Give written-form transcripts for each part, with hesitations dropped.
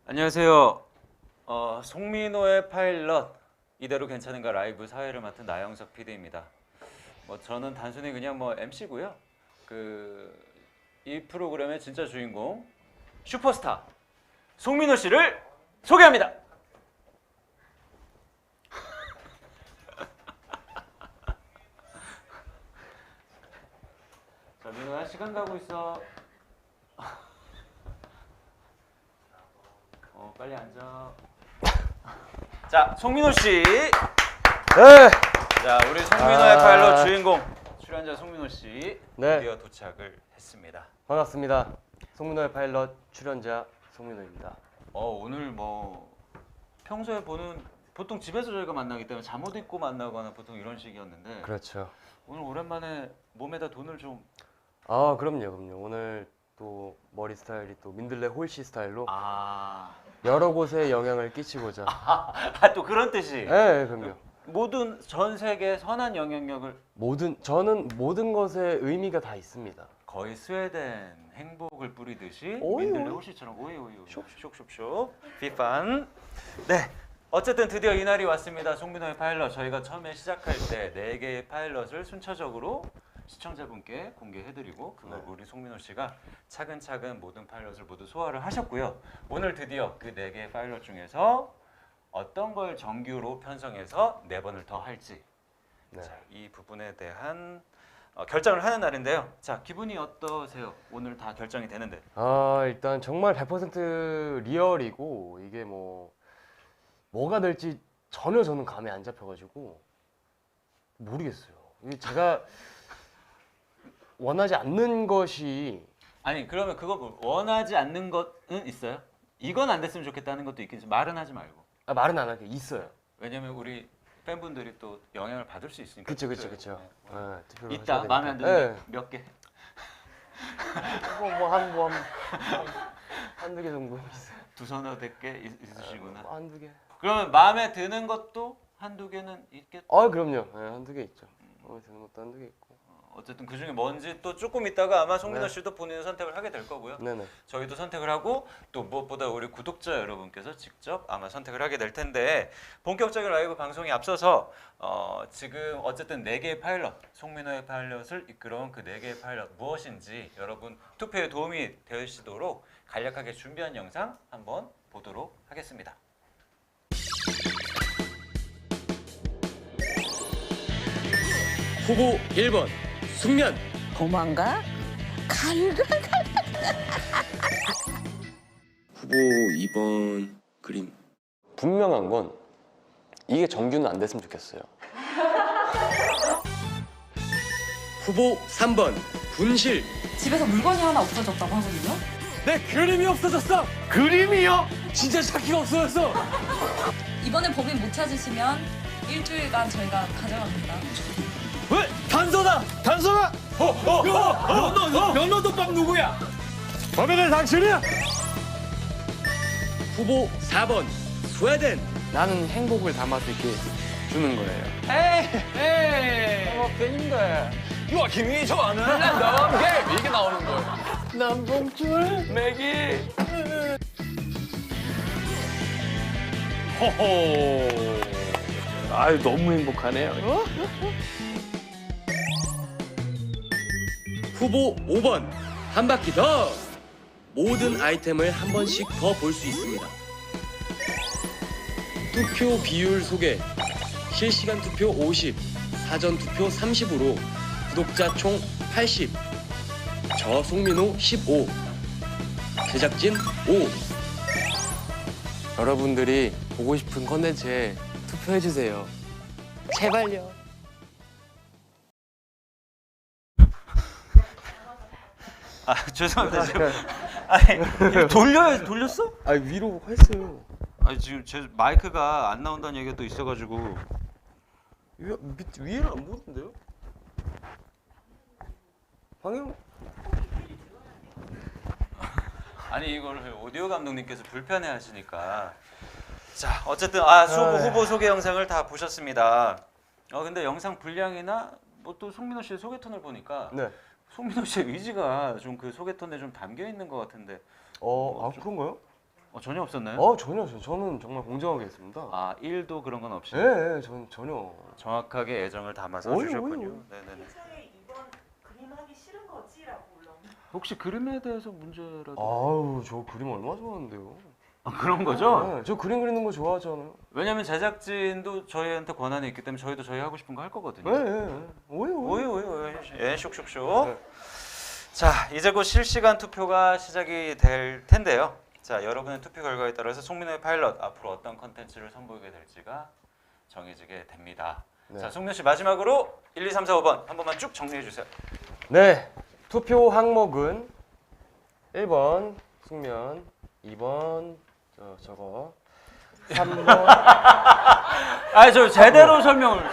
안녕하세요. 송민호의 파일럿 이대로 괜찮은가 라이브 사회를 맡은 나영석 PD입니다. 저는 단순히 그냥 MC고요. 이 프로그램의 진짜 주인공 슈퍼스타 송민호 씨를 소개합니다. 자, 민호야 시간 가고 있어. 빨리 앉아. 자, 송민호 씨. 네. 자, 우리 송민호의 파일럿 주인공 출연자 송민호 씨 네. 드디어 도착을 했습니다. 반갑습니다. 송민호의 파일럿 출연자 송민호입니다. 오늘 평소에 보통 집에서 저희가 만나기 때문에 잠옷 입고 만나거나 보통 이런 식이었는데 그렇죠. 오늘 오랜만에 몸에다 돈을 좀 그럼요. 오늘 또 머리 스타일이 또 민들레 홀씨 스타일로 아, 여러 곳에 영향을 끼치고자. 또 그런 뜻이. 네, 그럼요. 모든 전 세계 선한 영향력을 저는 모든 것에 의미가 다 있습니다. 거의 스웨덴 행복을 뿌리듯이 오이, 민들레 오이. 홀씨처럼 오이 쇽쇽쇽 비판. 네, 어쨌든 드디어 이날이 왔습니다. 송민호의 파일럿. 저희가 처음에 시작할 때 4개의 파일럿을 순차적으로 시청자분께 공개해드리고 그걸 네. 우리 송민호 씨가 차근차근 모든 파일럿을 모두 소화를 하셨고요. 오늘 드디어 그 4개의 파일럿 중에서 어떤 걸 정규로 편성해서 4번을 더 할지 네. 자, 이 부분에 대한 결정을 하는 날인데요. 자, 기분이 어떠세요? 오늘 다 결정이 되는데. 일단 정말 100% 리얼이고 이게 뭐가 될지 전혀 저는 감이 안 잡혀가지고 모르겠어요. 이게 제가 원하지 않는 것이 아니, 그러면 그거 원하지 않는 것은 있어요? 이건 안 됐으면 좋겠다는 것도 있긴 있어요. 말은 하지 말고. 말은 안 할게 있어요. 왜냐면 우리 팬분들이 또 영향을 받을 수 있으니까. 그쵸. 투표에. 네, 투표를 있다. 하셔야 마음에 안 되니까. 드는 네. 게 몇 개? 한두 개 정도 있어요. 두서너 댓개 있으시구나. 한두 개. 그러면 마음에 드는 것도 한두 개는 있겠. 그럼요. 네, 한두 개 있죠. 마음에 드는 것도 한두 개 있고. 어쨌든 그 중에 뭔지 또 조금 있다가 아마 송민호 네. 씨도 본인의 선택을 하게 될 거고요. 네네. 저희도 선택을 하고 또 무엇보다 우리 구독자 여러분께서 직접 아마 선택을 하게 될 텐데 본격적인 라이브 방송에 앞서서 지금 어쨌든 4개의 파일럿, 송민호의 파일럿을 이끌어온 그 4개의 파일럿 무엇인지 여러분 투표에 도움이 되시도록 간략하게 준비한 영상 한번 보도록 하겠습니다. 후보 1번 숙면. 도망가? 갈가? 후보 2번 그림. 분명한 건 이게 정규는 안 됐으면 좋겠어요. 후보 3번 분실. 집에서 물건이 하나 없어졌다고 하거든요. 내 그림이 없어졌어. 그림이요? 진짜 차키가 없어졌어. 이번에 범인 못 찾으시면 일주일간 저희가 가져갑니다. 왜? 단서다. 단서가. 연어덮밥 누구야? 범인은 당신이야. 후보 4번 스웨덴. 나는 행복을 담아서 이렇게 주는 거예요. 에이. 괜인데. 요아킴이 좋아하는 랜덤 게임 이게 나오는 거야. 남봉줄 맥이. 호호. 아유 너무 행복하네요. 후보 5번 한 바퀴 더. 모든 아이템을 한 번씩 더 볼 수 있습니다. 투표 비율 소개. 실시간 투표 50, 사전 투표 30으로 구독자 총 80. 저 송민호 15. 제작진 5. 여러분들이 보고 싶은 컨텐츠에 투표해주세요. 제발요. 죄송합니다. 지금 아니 돌렸어? 위로 했어요. 지금 제 마이크가 안 나온다는 얘기가 또 있어가지고. 위에는 안 보이던데요? 방영? 아니 이걸 오디오 감독님께서 불편해 하시니까 자, 어쨌든 후보 소개 영상을 다 보셨습니다. 근데 영상 분량이나 뭐 또 송민호 씨의 소개톤을 보니까 네. 송민호 씨의 의지가 좀 그 소개톤에 좀 담겨 있는 것 같은데 그런가요? 전혀 없었나요? 전혀. 저는 정말 공정하게 했습니다. 1도 그런 건 없이 저는 전혀. 정확하게 애정을 담아서 어이, 주셨군요. 어이. 네네네. 차라리 이번 그림 하기 싫은 거지라고 올라오는. 혹시 그림에 대해서 문제라도 아우, 저 그림 얼마 좋아하는데요. 그런 거죠? 네, 저 그림 그리는 거 좋아하잖아요. 왜냐면 제작진도 저희한테 권한이 있기 때문에 저희도 저희 하고 싶은 거 할 거거든요. 네. 오이. 예, 쇽쇽쇽. 자, 이제 곧 실시간 투표가 시작이 될 텐데요. 자, 여러분의 투표 결과에 따라서 송민호의 파일럿 앞으로 어떤 컨텐츠를 선보이게 될지가 정해지게 됩니다. 네. 자, 송민호 씨 마지막으로 1, 2, 3, 4, 5번 한 번만 쭉 정리해 주세요. 네. 투표 항목은 1번 숙면, 2번 저거, 3번 저 제대로 설명을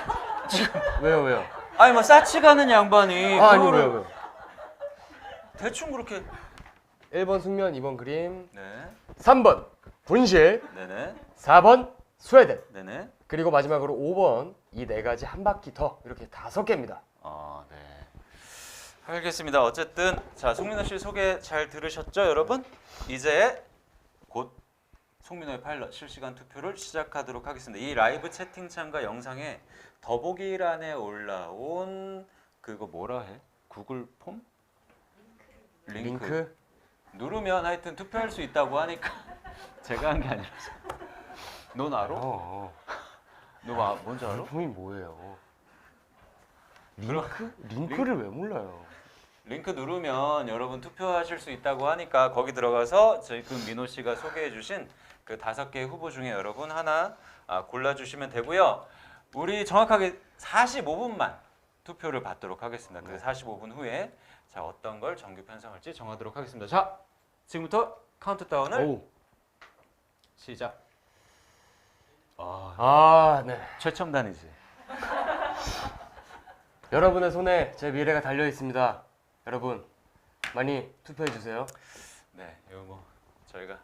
왜요? 아니 뭐 싸치가는 양반이 아니 그거를 왜요? 대충 그렇게 1번 숙면, 2번 그림, 네, 3번 분실, 네네, 4번 스웨덴, 네네. 그리고 마지막으로 5번 이 네 가지 한 바퀴 더 이렇게 5개입니다. 네. 알겠습니다. 어쨌든 자, 송민호 씨 소개 잘 들으셨죠, 여러분? 이제 곧 송민호의 파일럿 실시간 투표를 시작하도록 하겠습니다. 이 라이브 채팅창과 영상에 더보기란에 올라온 그거 뭐라 해? 구글 폼? 링크? 누르면 하여튼 투표할 수 있다고 하니까 제가 한 게 아니라서. 넌 알아? 너 뭔지 알아? 폼이 뭐예요? 링크를 왜 몰라요? 링크 누르면 여러분 투표하실 수 있다고 하니까 거기 들어가서 지금 민호 씨가 소개해 주신 그 5개의 후보 중에 여러분 하나 골라주시면 되고요. 우리 정확하게 45분만 투표를 받도록 하겠습니다. 그 45분 후에 자, 어떤 걸 정규 편성할지 정하도록 하겠습니다. 자, 지금부터 카운트다운을 시작. 네. 최첨단이지. 여러분의 손에 제 미래가 달려 있습니다. 여러분 많이 투표해 주세요. 네, 이거 뭐 저희가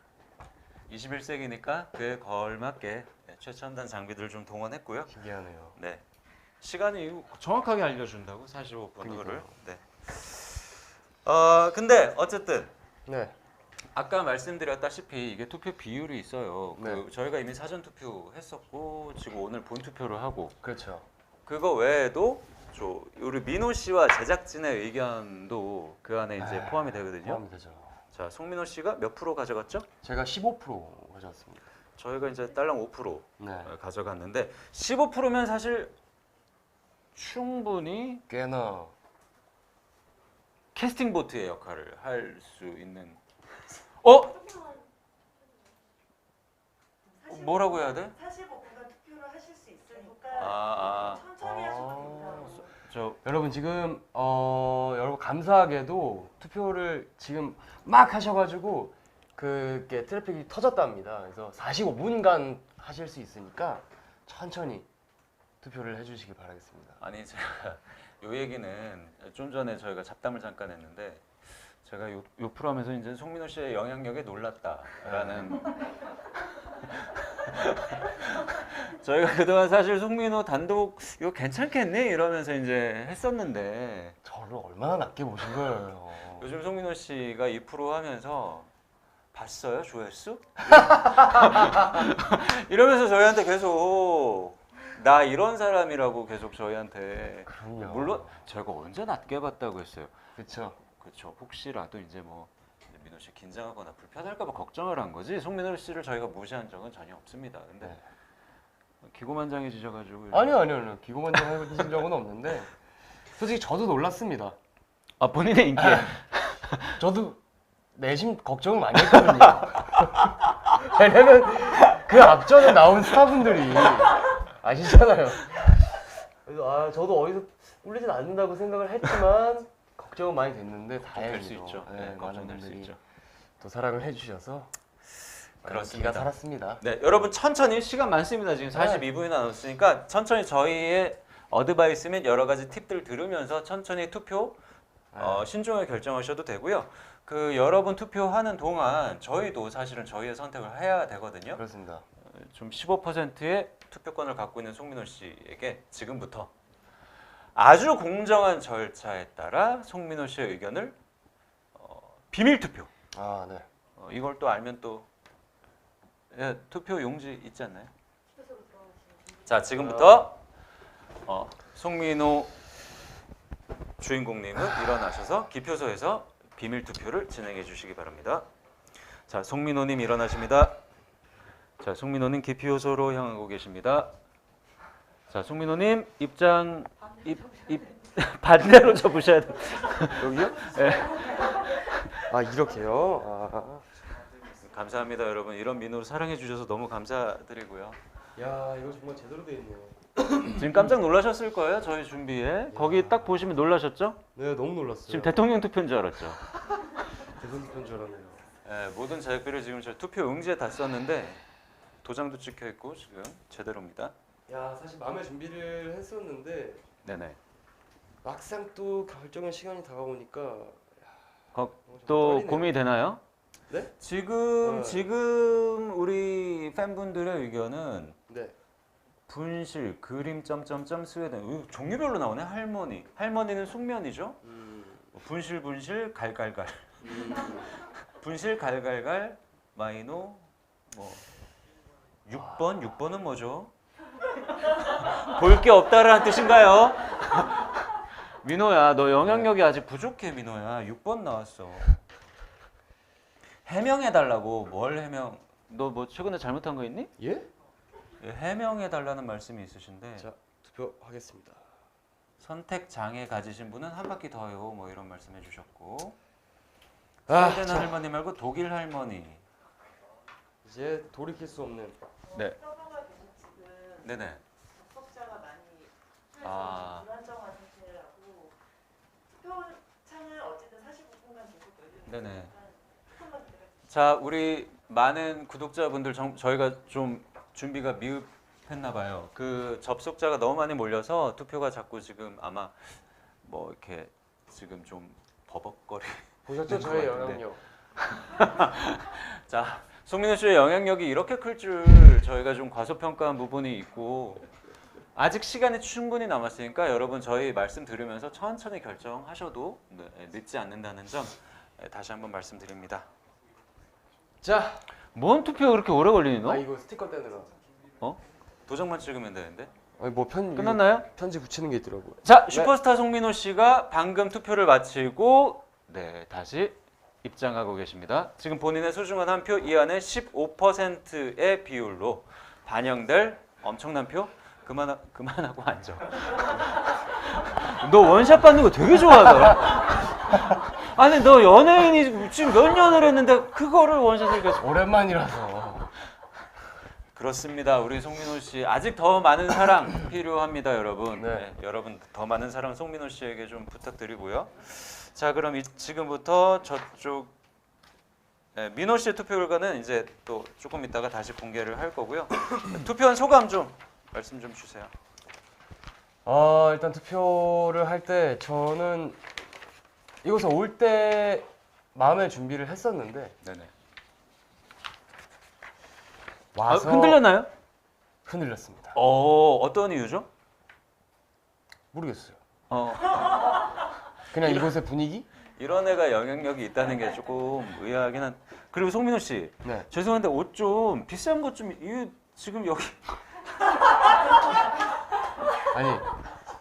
21세기니까 그에 걸맞게 최첨단 장비들을 좀 동원했고요. 신기하네요. 네, 시간이 정확하게 알려준다고 45분 후를. 그러니까요. 네. 근데 어쨌든 네. 아까 말씀드렸다시피 이게 투표 비율이 있어요. 네. 저희가 이미 사전 투표했었고 지금 오늘 본 투표를 하고 그렇죠. 그거 외에도 우리 민호 씨와 제작진의 의견도 그 안에 이제 포함이 되거든요. 포함이 되죠. 자, 송민호 씨가 몇 프로 가져갔죠? 제가 15% 가져왔습니다. 저희가 이제 딸랑 5% 네. 가져갔는데 15%면 사실 충분히 꽤나 캐스팅 보트의 역할을 할 수 있는. 뭐라고 해야 돼? 45분간 투표를 하실 수 있으니까 천천히 하셔도 됩니다. 여러분 지금 여러분 감사하게도 투표를 지금 막 하셔가지고 그게 트래픽이 터졌답니다. 그래서 45분간 하실 수 있으니까 천천히 투표를 해주시길 바라겠습니다. 아니 제가 요 얘기는 좀 전에 저희가 잡담을 잠깐 했는데 제가 요 프로하면서 이제 송민호 씨의 영향력에 놀랐다라는 저희가 그동안 사실 송민호 단독 이거 괜찮겠니? 이러면서 이제 했었는데 저를 얼마나 낮게 보신 거예요. 요즘 송민호 씨가 2% 하면서 봤어요? 조회수? 이러면서 저희한테 계속 나 이런 사람이라고 계속 저희한테. 그럼요. 물론 제가 언제 낮게 봤다고 했어요. 그렇죠. 그렇죠. 혹시라도 이제 뭐 민호 씨 긴장하거나 불편할까 봐 걱정을 한 거지. 송민호 씨를 저희가 무시한 적은 전혀 없습니다. 근데 네. 기고만장해지셔가지고. 아니요. 기고만장해진 적은 없는데 솔직히 저도 놀랐습니다. 본인의 인기. 저도 내심 걱정을 많이 했거든요. 왜냐면 그 앞전에 나온 스타분들이 아시잖아요. 그래서 저도 어디서 울리진 않는다고 생각을 했지만 걱정은 많이 됐는데 다행히도 될 수 있죠. 네, 많은 걱정될 수 분들이 있죠. 또 사랑을 해주셔서 그렇습니다. 기가 살았습니다. 네, 여러분 천천히 시간 많습니다. 지금 42분이나 남았으니까 천천히 저희의 어드바이스 및 여러 가지 팁들 들으면서 천천히 투표 신중하게 결정하셔도 되고요. 그 여러분 투표하는 동안 저희도 사실은 저희의 선택을 해야 되거든요. 그렇습니다. 좀 15%의 투표권을 갖고 있는 송민호 씨에게 지금부터 아주 공정한 절차에 따라 송민호 씨의 의견을 비밀 투표. 아, 네. 이걸 또 알면 또 투표 용지 있지 않나요? 자, 지금부터 송민호 주인공님은 일어나셔서 기표소에서 비밀 투표를 진행해 주시기 바랍니다. 자, 송민호님 일어나십니다. 자, 송민호님 기표소로 향하고 계십니다. 자, 송민호님 입장 반대로 접으셔야 돼요. 여기요? 네. 아, 이렇게요? 아. 감사합니다, 여러분. 이런 민호를 사랑해 주셔서 너무 감사드리고요. 야, 이거 정말 제대로 돼 있네요. 지금 깜짝 놀라셨을 거예요, 저희 준비에. 거기 딱 보시면 놀라셨죠? 네, 너무 놀랐어요. 지금 대통령 투표인 줄 알았죠? 대선 투표인 줄 알았네요. 네, 모든 제작비를 지금 저 투표 용지에 다 썼는데 도장도 찍혀 있고 지금 제대로입니다. 야, 사실 마음의 준비를 했었는데 네네. 막상 또 결정의 시간이 다가오니까 또 떨리네요. 고민이 되나요? 네? 지금 우리 팬분들의 의견은 네. 분실, 그림 점점점 스웨덴 종류별로 나오네. 할머니는 숙면이죠. 분실 갈갈갈. 분실 갈갈갈 마이노 뭐 6번은 뭐죠? 볼 게 없다라는 뜻인가요? 민호야, 너 영향력이 아직 부족해. 민호야, 6번 나왔어. 해명해달라고. 뭘 해명? 너 뭐 최근에 잘못한 거 있니? 예? 예, 해명해달라는 말씀이 있으신데. 자, 투표하겠습니다. 선택 장애 가지신 분은 한 바퀴 더요. 뭐 이런 말씀해 주셨고. 아, 스웨덴 자. 할머니 말고 독일 할머니. 이제 돌이킬 수 없는. 네. 서버가 계속 지금 네네. 접속자가 많이 아. 불안정한 상태라고 투표창을 어쨌든 45분간 계속 열리는 네네. 한번 제가 자, 우리 많은 구독자분들 저희가 좀 준비가 미흡했나 봐요. 그 접속자가 너무 많이 몰려서 투표가 자꾸 지금 아마 뭐 이렇게 지금 좀 버벅거리. 보셨죠? 것 저의 같은데. 영향력. 자, 송민호 씨의 영향력이 이렇게 클 줄 저희가 좀 과소평가한 부분이 있고 아직 시간이 충분히 남았으니까 여러분 저희 말씀 들으면서 천천히 결정하셔도 늦지 않는다는 점 다시 한번 말씀드립니다. 자, 뭔 투표가 그렇게 오래 걸리니 너? 아 이거 스티커 떼느라. 도장만 찍으면 되는데. 아니 뭐 끝났나요? 편지 붙이는 게 있더라고요. 자, 슈퍼스타 송민호 씨가 방금 투표를 마치고 다시 입장하고 계십니다. 지금 본인의 소중한 한 표 이 안에 15%의 비율로 반영될 엄청난 표. 그만하고 앉아. 너 원샷 받는 거 되게 좋아하더라. 아니 너 연예인이 지금 몇 년을 했는데 그거를 원샷을 계속. 오랜만이라서. 그렇습니다. 우리 송민호 씨 아직 더 많은 사랑 필요합니다, 여러분. 네. 여러분 더 많은 사랑 송민호 씨에게 좀 부탁드리고요. 자, 그럼 지금부터 저쪽 민호 씨의 투표 결과는 이제 또 조금 있다가 다시 공개를 할 거고요. 투표한 소감 좀 말씀 좀 주세요. 일단 투표를 할 때 저는 이곳에 올 때 마음의 준비를 했었는데 네네. 와서 흔들렸나요? 흔들렸습니다. 어떤 이유죠? 모르겠어요. 어, 그냥 이곳의 분위기? 이런 애가 영향력이 있다는 게 조금 의아하긴 한. 그리고 송민호 씨, 네. 죄송한데 옷 좀 비싼 것 좀 이거 지금 여기 아니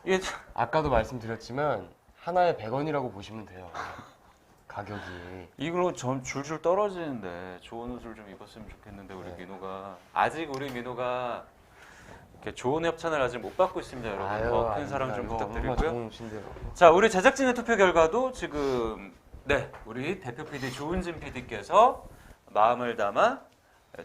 이게 아까도 말씀드렸지만 하나에 100원이라고 보시면 돼요. 가격이. 이걸로 점 줄줄 떨어지는데 좋은 옷을 좀 입었으면 좋겠는데 우리 네. 민호가 아직 우리 민호가 이렇게 좋은 협찬을 아직 못 받고 있습니다, 여러분. 더 큰 사랑 좀 부탁드리고요. 좋은 옷인데요. 자, 우리 제작진의 투표 결과도 지금 우리 대표 PD 조은진 PD께서 마음을 담아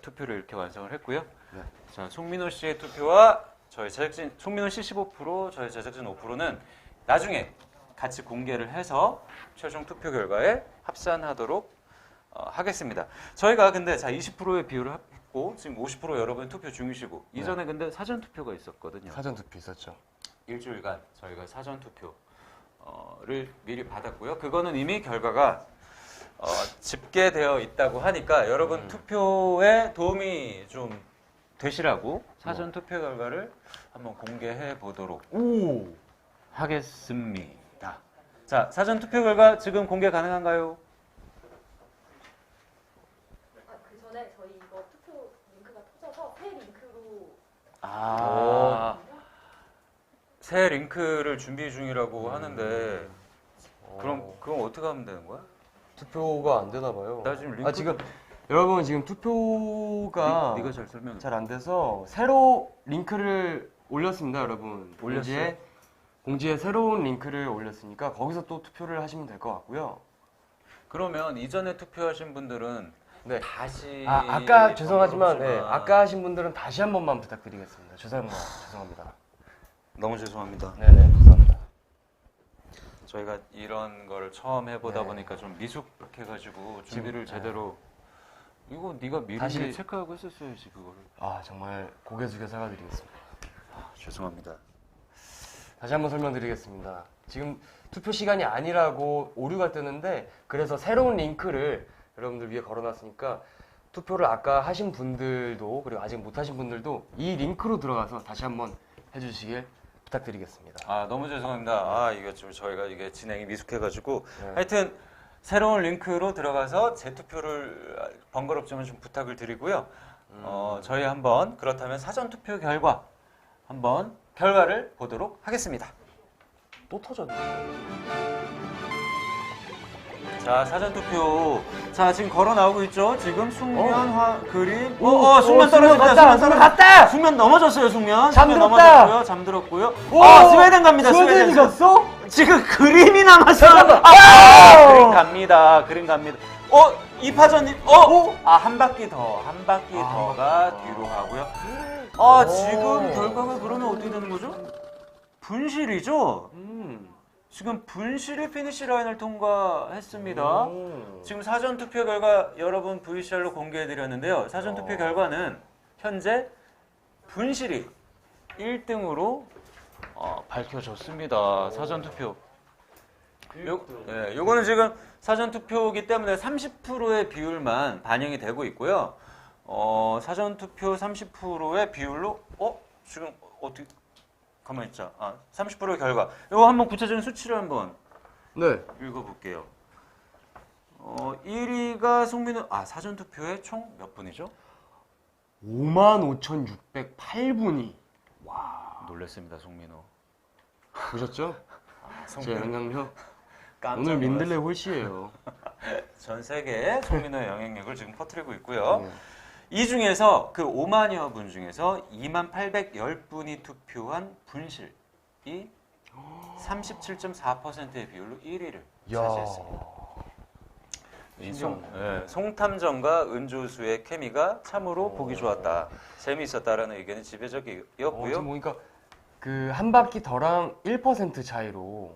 투표를 이렇게 완성을 했고요. 네. 자, 송민호 씨의 투표와 저희 제작진 송민호 씨 15%, 저희 제작진 5%는 나중에 같이 공개를 해서 최종 투표 결과에 합산하도록 하겠습니다. 저희가 근데 20%의 비율을 했고 지금 50% 여러분 투표 중이시고 이전에 근데 사전 투표가 있었거든요. 사전 투표 있었죠. 일주일간 저희가 사전 투표를 미리 받았고요. 그거는 이미 결과가 집계되어 있다고 하니까 여러분 투표에 도움이 좀 되시라고 사전 투표 결과를 한번 공개해 보도록 오. 하겠습니다. 자, 사전 투표 결과 지금 공개 가능한가요? 그 전에 저희 이거 투표 링크가 터져서 새 링크로 새 링크를 준비 중이라고 하는데 그럼 그건 어떻게 하면 되는 거야? 투표가 안 되나 봐요. 나 지금 링크 지금 여러분 지금 투표가 네가 잘 설명해. 잘 안 돼서 새로 링크를 올렸습니다, 여러분. 올렸어요? 공지에 새로운 링크를 올렸으니까 거기서 또 투표를 하시면 될 것 같고요. 그러면 이전에 투표하신 분들은 네. 다시 아까 죄송하지만 번거롭지만 아까 하신 분들은 다시 한 번만 부탁드리겠습니다. 죄송합니다. 너무 죄송합니다. 네네, 죄송합니다. 저희가 이런 걸 처음 해보다 네. 보니까 좀 미숙해가지고 준비를 지금, 제대로 이거 네가 미리 다시- 체크하고 했었어야지 그거를. 정말 고개 숙여 사과드리겠습니다. 죄송합니다. 다시 한번 설명드리겠습니다. 지금 투표 시간이 아니라고 오류가 뜨는데 그래서 새로운 링크를 여러분들 위해 걸어놨으니까 투표를 아까 하신 분들도 그리고 아직 못 하신 분들도 이 링크로 들어가서 다시 한번 해주시길 부탁드리겠습니다. 너무 죄송합니다. 이거 지금 저희가 이게 진행이 미숙해가지고 네. 하여튼 새로운 링크로 들어가서 재투표를 번거롭지만 좀 부탁을 드리고요. 저희 한번 그렇다면 사전 투표 결과 한번 결과를 보도록 하겠습니다. 또 터졌네. 자, 사전 투표. 자, 지금 걸어 나오고 있죠? 지금 숙면, 그림. 오, 숙면 숙면 떨어졌다. 갔다, 숙면 갔다! 숙면 넘어졌어요, 숙면. 잠들었다! 숙면 잠들었고요. 스웨덴 갑니다, 스웨덴이 갔어? 지금 그림이 남았어요. 그림 갑니다. 그림 갑니다. 2파전님. 한 바퀴 더가 뒤로 가고요. 지금 결과가 그러면 어떻게 되는 거죠? 분실이죠? 지금 분실이 피니시 라인을 통과했습니다. 지금 사전 투표 결과 여러분 VCR로 공개해 드렸는데요. 사전 투표 결과는 현재 분실이 1등으로 밝혀졌습니다. 사전 투표. 요거는 지금 사전 투표이기 때문에 30%의 비율만 반영이 되고 있고요. 사전 투표 30%의 비율로 지금 어떻게 가만히 있자. 30%의 결과. 이거 한번 구체적인 수치를 한번 네. 읽어볼게요. 1위가 송민호. 사전 투표에 총 몇 분이죠? 55,608분이 놀랬습니다, 송민호. 보셨죠? 제 송민호. 영향력 깜짝 오늘 민들레 놀랐어요. 홀씨예요. 전 세계에 송민호의 영향력을 지금 퍼뜨리고 있고요. 네. 이 중에서 그 5만여 분 중에서 2810분이 투표한 분실이 37.4%의 비율로 1위를 차지했습니다. 송탐정과 은조수의 케미가 참으로 보기 좋았다. 재미있었다라는 의견이 지배적이었고요. 지금 보니까 그 한 바퀴 더랑 1% 차이로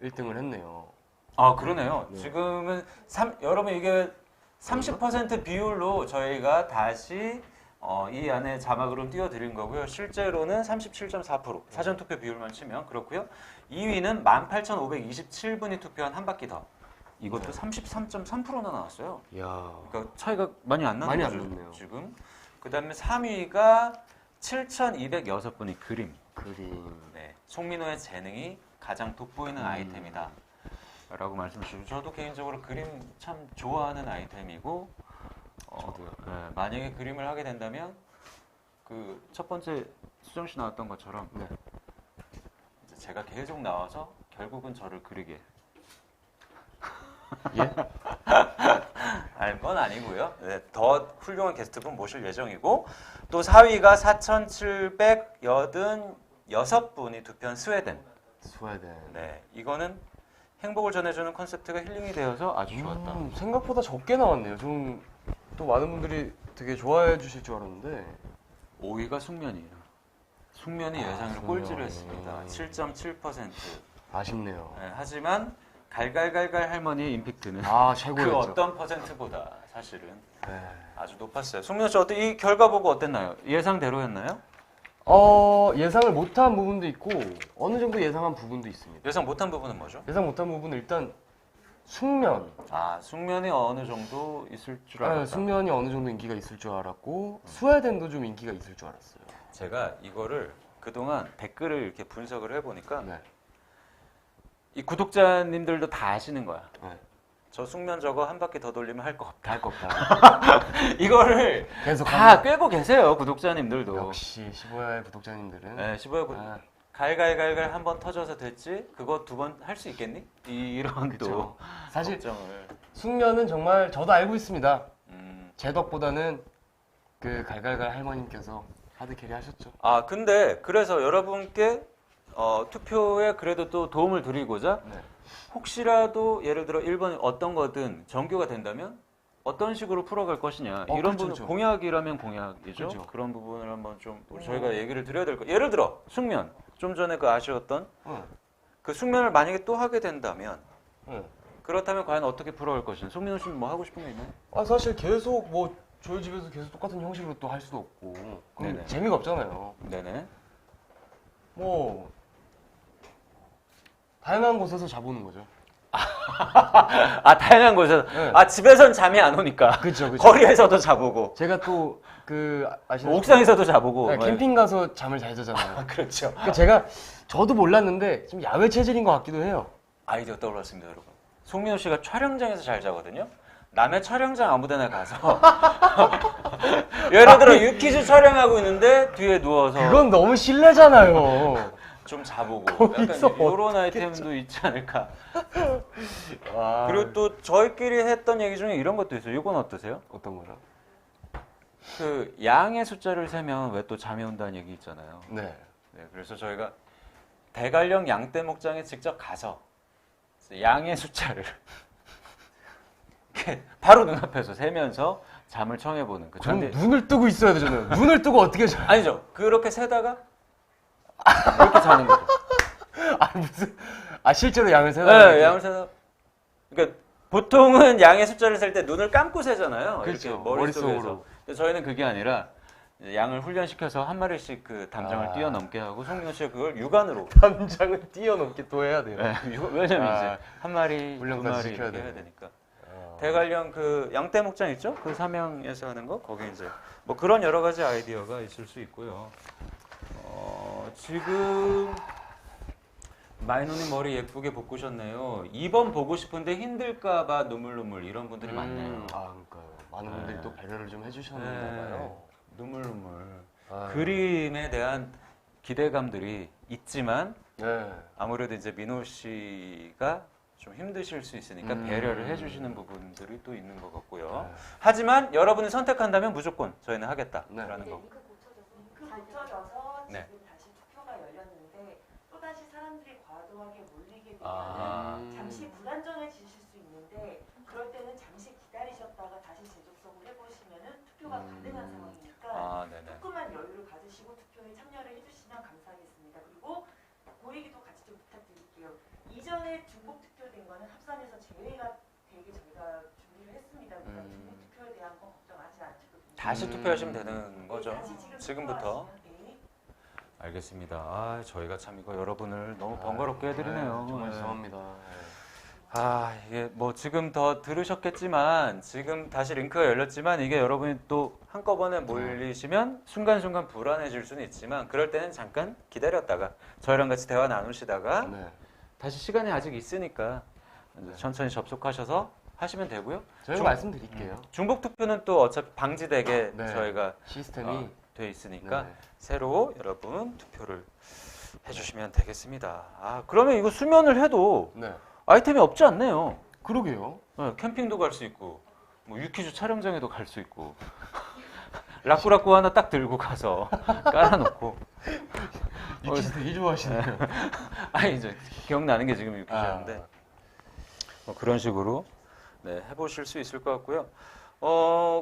1등을 했네요. 그러네요. 지금은 여러분 이게 30% 비율로 저희가 다시 이 안에 자막으로 띄워드린 거고요. 실제로는 37.4% 사전투표 비율만 치면 그렇고요. 2위는 18,527분이 투표한 한 바퀴 더. 이것도 33.3%나 나왔어요. 이야. 그러니까 차이가 많이 안 나는 많이 거죠. 안 났네요. 지금. 그 다음에 3위가 7,206분이 그림. 네, 송민호의 재능이 가장 돋보이는 아이템이다. 라고 말씀 주시고 저도 개인적으로 그림 참 좋아하는 아이템이고 만약에 그림을 하게 된다면 그 첫 번째 수정 씨 나왔던 것처럼 이제 제가 계속 나와서 결국은 저를 그리게 예? 건 아니고요. 네, 더 훌륭한 게스트분 모실 예정이고 또 4위가 4,786분이 투표한 스웨덴. 네, 이거는 행복을 전해주는 컨셉트가 힐링이 되어서 아주 좋았다. 생각보다 적게 나왔네요. 좀 또 많은 분들이 되게 좋아해 주실 줄 알았는데 5위가 숙면이에요. 숙면이 예상으로 꼴찌를 했습니다. 7.7%. 아쉽네요. 네, 하지만 갈갈갈갈 할머니의 임팩트는 최고였죠. 그 어떤 퍼센트보다 사실은 네. 아주 높았어요. 송민호 씨 이 결과 보고 어땠나요? 예상대로였나요? 예상을 못한 부분도 있고 어느 정도 예상한 부분도 있습니다. 예상 못한 부분은 뭐죠? 예상 못한 부분은 일단 숙면. 아, 숙면이 어느 정도 있을 줄 알았다. 숙면이 어느 정도 인기가 있을 줄 알았고 스웨덴도 좀 인기가 있을 줄 알았어요. 제가 이거를 그동안 댓글을 이렇게 분석을 해보니까 네. 이 구독자님들도 다 아시는 거야. 네. 저 숙면 저거 한 바퀴 더 돌리면 할 거 없다. 할 거 없다. 이거를 계속 다 꿰고 계세요, 구독자님들도. 역시 15야 구독자님들은. 네, 15회 아, 갈갈갈갈 한 번 터져서 됐지? 그거 두 번 할 수 있겠니? 이런 그쵸. 또 사실 걱정을. 숙면은 정말 저도 알고 있습니다. 음. 제 덕보다는 그 갈갈갈 할머님께서 하드캐리 하셨죠. 아, 근데 그래서 여러분께 투표에 그래도 또 도움을 드리고자 네. 혹시라도 예를 들어 1번 어떤 거든 정교가 된다면 어떤 식으로 풀어갈 것이냐 이런 그렇죠, 부분 그렇죠. 공약이라면 공약이죠. 그렇죠. 그런 부분을 한번 좀 저희가 얘기를 드려야 될 거. 예를 들어 숙면 좀 전에 그 아쉬웠던 응. 그 숙면을 만약에 또 하게 된다면 응. 그렇다면 과연 어떻게 풀어갈 것이냐. 송민호 씨는 뭐 하고 싶은 거 있나요? 아 사실 계속 뭐 저희 집에서 계속 똑같은 형식으로 또 할 수도 없고 그럼 네네. 재미가 없잖아요. 네네. 뭐 다양한 곳에서 자보는 거죠. 아, 다양한 곳에서. 네. 아, 집에선 잠이 안 오니까. 그렇죠, 그렇죠. 거리에서도 자보고. 제가 또 그 아시는 옥상에서도 자보고. 네, 캠핑 가서 잠을 잘 자잖아요. 그렇죠. 그러니까 제가 저도 몰랐는데 좀 야외 체질인 것 같기도 해요. 아이디어 떠올랐습니다, 여러분. 송민호 씨가 촬영장에서 잘 자거든요. 남의 촬영장 아무데나 가서 예를 들어 유퀴즈 촬영하고 있는데 뒤에 누워서 그건 너무 실례잖아요. 좀 자보고 약간 거기서 이런 아이템도 있지 않을까. 아, 그리고 또 저희끼리 했던 얘기 중에 이런 것도 있어요. 이건 어떠세요? 어떤 거죠? 그 양의 숫자를 세면 왜 또 잠이 온다는 얘기 있잖아요. 네. 네, 그래서 저희가 대관령 양떼 목장에 직접 가서 양의 숫자를 이렇게 바로 눈앞에서 세면서 잠을 청해보는 그 그럼 전대. 눈을 뜨고 있어야 되잖아요. 눈을 뜨고 어떻게 자? 아니죠. 그렇게 세다가 이렇게 자는 거죠. 아 무슨? 아 실제로 양을 세다. 네, 양을 세다. 그러니까 보통은 양의 숫자를 셀 때 눈을 감고 세잖아요. 그렇죠. 이렇게 머릿속에서. 머릿속으로. 근데 저희는 그게 아니라 이제 양을 훈련시켜서 한 마리씩 그 담장을 아. 뛰어넘게 하고 송민호 씨가 그걸 육안으로. 담장을 뛰어넘게 또 해야 돼요. 네, 왜냐면 아. 이제 한 마리, 두 훈련까지 마리 시켜야 이렇게 해야 되네. 되니까. 대관령 그 양떼 목장 있죠? 그 삼양에서 하는 거 거기 이제 뭐 그런 여러 가지 아이디어가 있을 수 있고요. 지금 마이노님 머리 예쁘게 볶으셨네요. 2번 보고 싶은데 힘들까봐 눈물 이런 분들이 많네요. 아 그러니까요. 많은 분들이 네. 또 배려를 좀 해주셨나 네. 봐요. 눈물. 아, 그림에 대한 기대감들이 있지만 네. 아무래도 이제 민호 씨가 좀 힘드실 수 있으니까 배려를 해주시는 부분들이 또 있는 것 같고요. 네. 하지만 여러분이 선택한다면 무조건 저희는 하겠다라는 네. 거. 링크 고쳐져서 네. 지금 다시 투표가 열렸는데 또 다시 사람들이 과도하게 몰리게 되면 아. 잠시 불안정해지실 수 있는데 그럴 때는 잠시 기다리셨다가 다시 재접속을 해보시면은 투표가 가능한 상황이니까 아, 네네. 조금만 여유를 가지시고 투표에 참여를 해주시면 감사하겠습니다. 그리고 그 얘기도 같이 좀 부탁드릴게요. 이전에 중복 투표된 거는 합산해서 제외가 되게 저희가 준비를 했습니다. 그러니까 중복 투표에 대한 건 걱정하지 않으셔도 다시 투표하시면 되는 거죠. 다시 지금부터. 투표하시면, 네. 알겠습니다. 아, 저희가 참 이거 여러분을 너무 번거롭게 해드리네요. 정말 네. 죄송합니다. 아, 이게 뭐 지금 더 들으셨겠지만 지금 다시 링크가 열렸지만 이게 여러분이 또 한꺼번에 몰리시면 순간순간 불안해질 수는 있지만 그럴 때는 잠깐 기다렸다가 저희랑 같이 대화 나누시다가 네. 다시 시간이 아직 있으니까 이제 천천히 접속하셔서 하시면 되고요. 저희가 중- 말씀드릴게요. 중복 투표는 또 어차피 방지되게 네. 저희가 시스템이 돼 있으니까 네. 새로 여러분 투표를 해주시면 되겠습니다. 아, 그러면 이거 수면을 해도 네. 아이템이 없지 않네요. 그러게요. 네, 캠핑도 갈 수 있고 뭐 유퀴즈 촬영장에도 갈 수 있고 라꾸라꾸 하나 딱 들고 가서 깔아놓고 유키즈 되게 좋아하시네요. 아니 이제 기억나는 게 지금 유퀴즈인데 뭐 그런 식으로 네, 해보실 수 있을 것 같고요.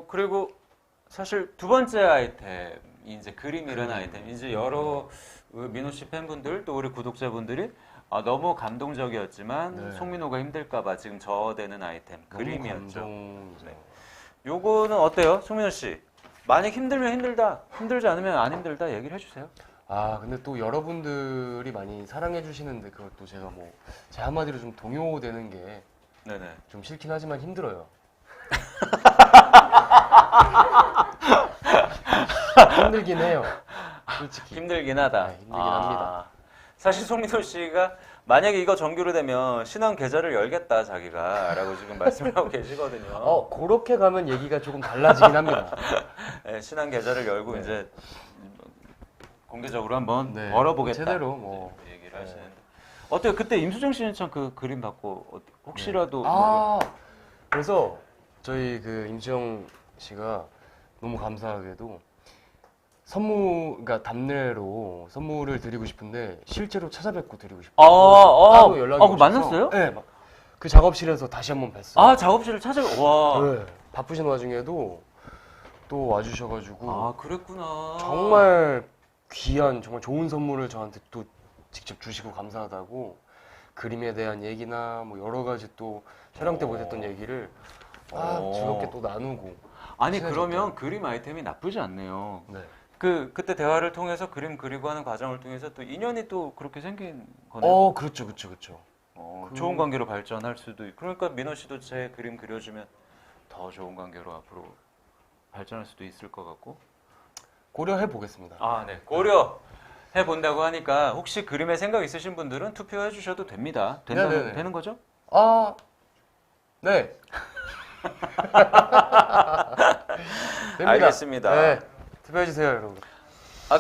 그리고 사실 두 번째 아이템이 이제 그림이라는 아이템. 이제 여러 민호 씨 팬분들 또 우리 구독자분들이 너무 감동적이었지만 네. 송민호가 힘들까봐 지금 저어되는 아이템 그림이었죠. 감동이죠. 요거는 어때요, 송민호 씨? 만약 힘들면 힘들다, 힘들지 않으면 안 힘들다 얘기를 해주세요. 아 근데 또 여러분들이 많이 사랑해 주시는데 그걸 또 제가 뭐 제 한마디로 좀 동요되는 게 네네. 좀 싫긴 하지만 힘들어요. 힘들긴 해요. 솔직히. 힘들긴 하다. 네, 힘들긴 합니다. 사실 송민호 씨가 만약에 이거 정규로 되면 신앙 계좌를 열겠다 자기가라고 지금 말씀을 하고 계시거든요. 그렇게 가면 얘기가 조금 달라지긴 합니다. 네, 신앙 계좌를 열고 네. 이제 공개적으로 한번 네, 벌어보겠다. 제대로 뭐. 네, 얘기를 네. 하시는데 어때요? 그때 임수정 씨는 참 그 그림 받고 혹시라도 그래서 저희 그 임수영 씨가 너무 감사하게도 그러니까 답례로 선물을 드리고 싶은데 실제로 찾아뵙고 드리고 싶어요. 따로 연락이 그거 오셔서. 만났어요? 네, 그 작업실에서 다시 한번 뵀어요. 작업실을 와. 네, 바쁘신 와중에도 또 와주셔가지고 그랬구나. 정말 귀한 정말 좋은 선물을 저한테 또 직접 주시고 감사하다고 그림에 대한 얘기나 뭐 여러 가지 또 촬영 때 못했던 얘기를 즐겁게 또 나누고. 아니 시간이 그러면 좋다. 그림 아이템이 나쁘지 않네요. 네. 그때 대화를 통해서 그림 그리고 하는 과정을 통해서 또 인연이 또 그렇게 생긴 거네요. 그렇죠. 좋은 관계로 발전할 수도 있고. 그러니까 민호 씨도 제 그림 그려주면 더 좋은 관계로 앞으로 발전할 수도 있을 것 같고. 고려해 보겠습니다. 네. 고려해 본다고 하니까 혹시 그림에 생각 있으신 분들은 투표해 주셔도 됩니다. 네네네. 되는 거죠? 네. 됩니다. 알겠습니다. 네. 투표해 주세요, 여러분.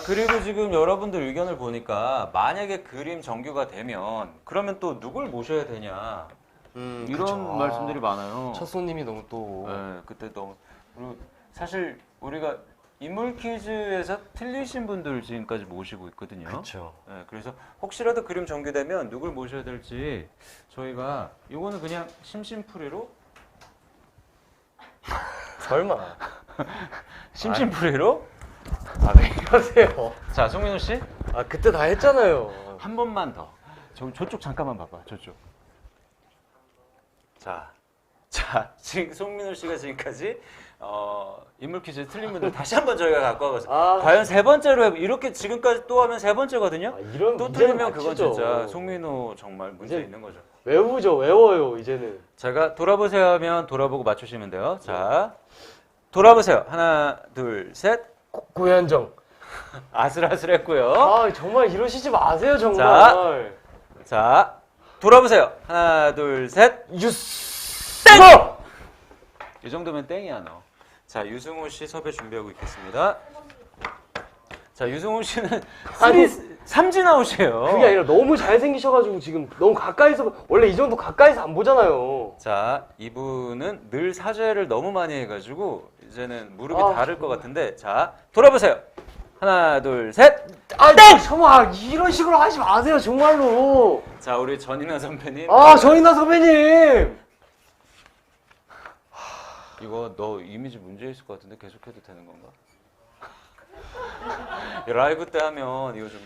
그리고 지금 여러분들 의견을 보니까 만약에 그림 정규가 되면 그러면 또 누굴 모셔야 되냐 이런 그쵸. 말씀들이 많아요. 첫 손님이 너무 또 네, 그때 너무 그리고 사실 우리가 인물 퀴즈에서 틀리신 분들 지금까지 모시고 있거든요. 그렇죠. 네, 그래서 혹시라도 그림 정규되면 누굴 모셔야 될지 저희가 이거는 그냥 심심풀이로 설마. 심심풀이로 왜 이러세요? 자 송민호 씨 한 그때 다 했잖아요. 번만 더 저쪽 잠깐만 봐봐 저쪽 자 지금 송민호 씨가 지금까지 인물 퀴즈 틀린 분들 다시 한번 저희가 갖고 와봤어요. 과연 세 번째로 이렇게 지금까지 또 하면 세 번째거든요. 또 틀리면 그건 진짜 송민호 정말 문제 있는 거죠. 외워요, 이제는. 제가 돌아보세요 하면 돌아보고 맞추시면 돼요. 자, 돌아보세요. 하나, 둘, 셋. 고현정. 아슬아슬했고요. 정말 이러시지 마세요, 정말. 자, 돌아보세요. 하나, 둘, 셋. 땡! 이 정도면 땡이야 너. 자, 유승우 씨 섭외 준비하고 있겠습니다. 자, 유승우 씨는 삼진 아웃이에요. 그게 아니라 너무 잘생기셔가지고 지금 너무 가까이서 원래 이 정도 가까이서 안 보잖아요. 자, 이분은 늘 사죄를 너무 많이 해가지고 이제는 무릎이 닳을 것 같은데 자, 돌아보세요. 하나, 둘, 셋. 땡! 정말 이런 식으로 하지 마세요, 정말로. 자, 우리 전인아 선배님. 전인아 선배님. 이거 너 이미지 문제 있을 것 같은데 계속해도 되는 건가? 라이브 때 하면 이거 좀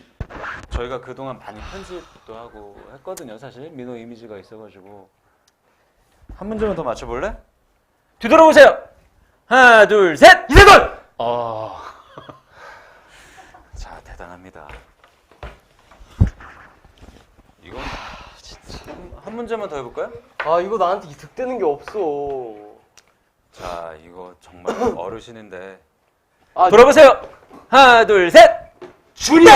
저희가 그동안 많이 편집도 하고 했거든요. 사실 민호 이미지가 있어가지고 한 문제만 더 맞춰볼래? 뒤돌아보세요. 하나, 둘, 셋. 이세돌. 자, 대단합니다. 이건 진짜 한 문제만 더 해볼까요? 이거 나한테 득되는 게 없어. 자, 이거 정말 어르신인데. 돌아보세요. 하나, 둘, 셋. 주니어.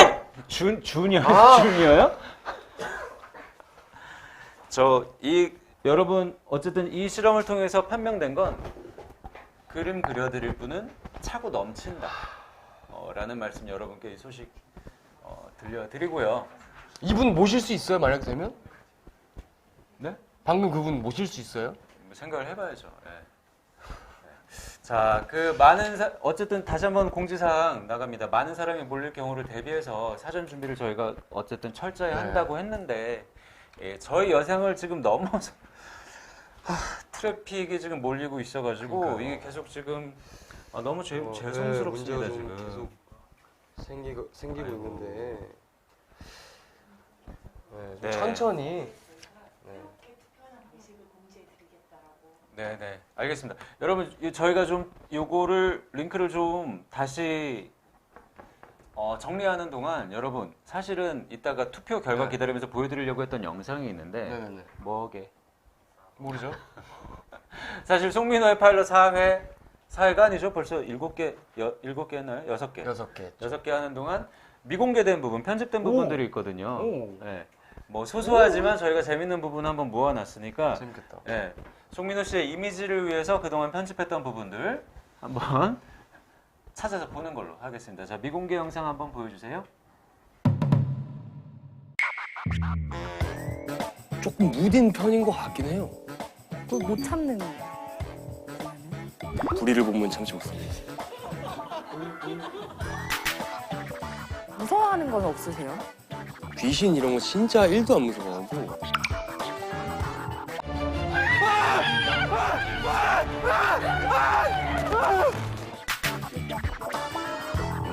주니어. 주니어요? 여러분 어쨌든 이 실험을 통해서 판명된 건 그림 그려드릴 분은 차고 넘친다. 라는 말씀 여러분께 이 소식 들려드리고요. 이분 모실 수 있어요, 만약 되면? 네? 방금 그분 모실 수 있어요? 생각을 해봐야죠. 네. 자, 어쨌든 다시 한번 공지사항 나갑니다. 많은 사람이 몰릴 경우를 대비해서 사전 준비를 저희가 어쨌든 철저히 한다고 했는데 저희 여상을 지금 넘어서 트래픽이 지금 몰리고 있어가지고 이게 계속 지금 너무 죄송스럽습니다. 지금 계속 생기고 있는데 좀 천천히. 네, 알겠습니다. 여러분, 저희가 좀 요거를 링크를 좀 다시 정리하는 동안 여러분 사실은 이따가 투표 결과 기다리면서 보여드리려고 했던 영상이 있는데 뭐게 모르죠? 사실 송민호의 파일럿 4회가 아니죠. 벌써 7개 했나요? 6개. 6개. 6개 하는 동안 미공개된 부분, 편집된 부분들이 있거든요. 오. 네. 뭐 소소하지만 저희가 재밌는 부분 한번 모아놨으니까 재밌겠다. 네. 송민호 씨의 이미지를 위해서 그동안 편집했던 부분들 한번 찾아서 보는 걸로 하겠습니다. 자, 미공개 영상 한번 보여주세요. 조금 무딘 편인 것 같긴 해요. 그걸 못 참는. 불의를 보면 참지 못합니다. 무서워하는 건 없으세요? 귀신 이런 거 진짜 1도 안 무서워하고.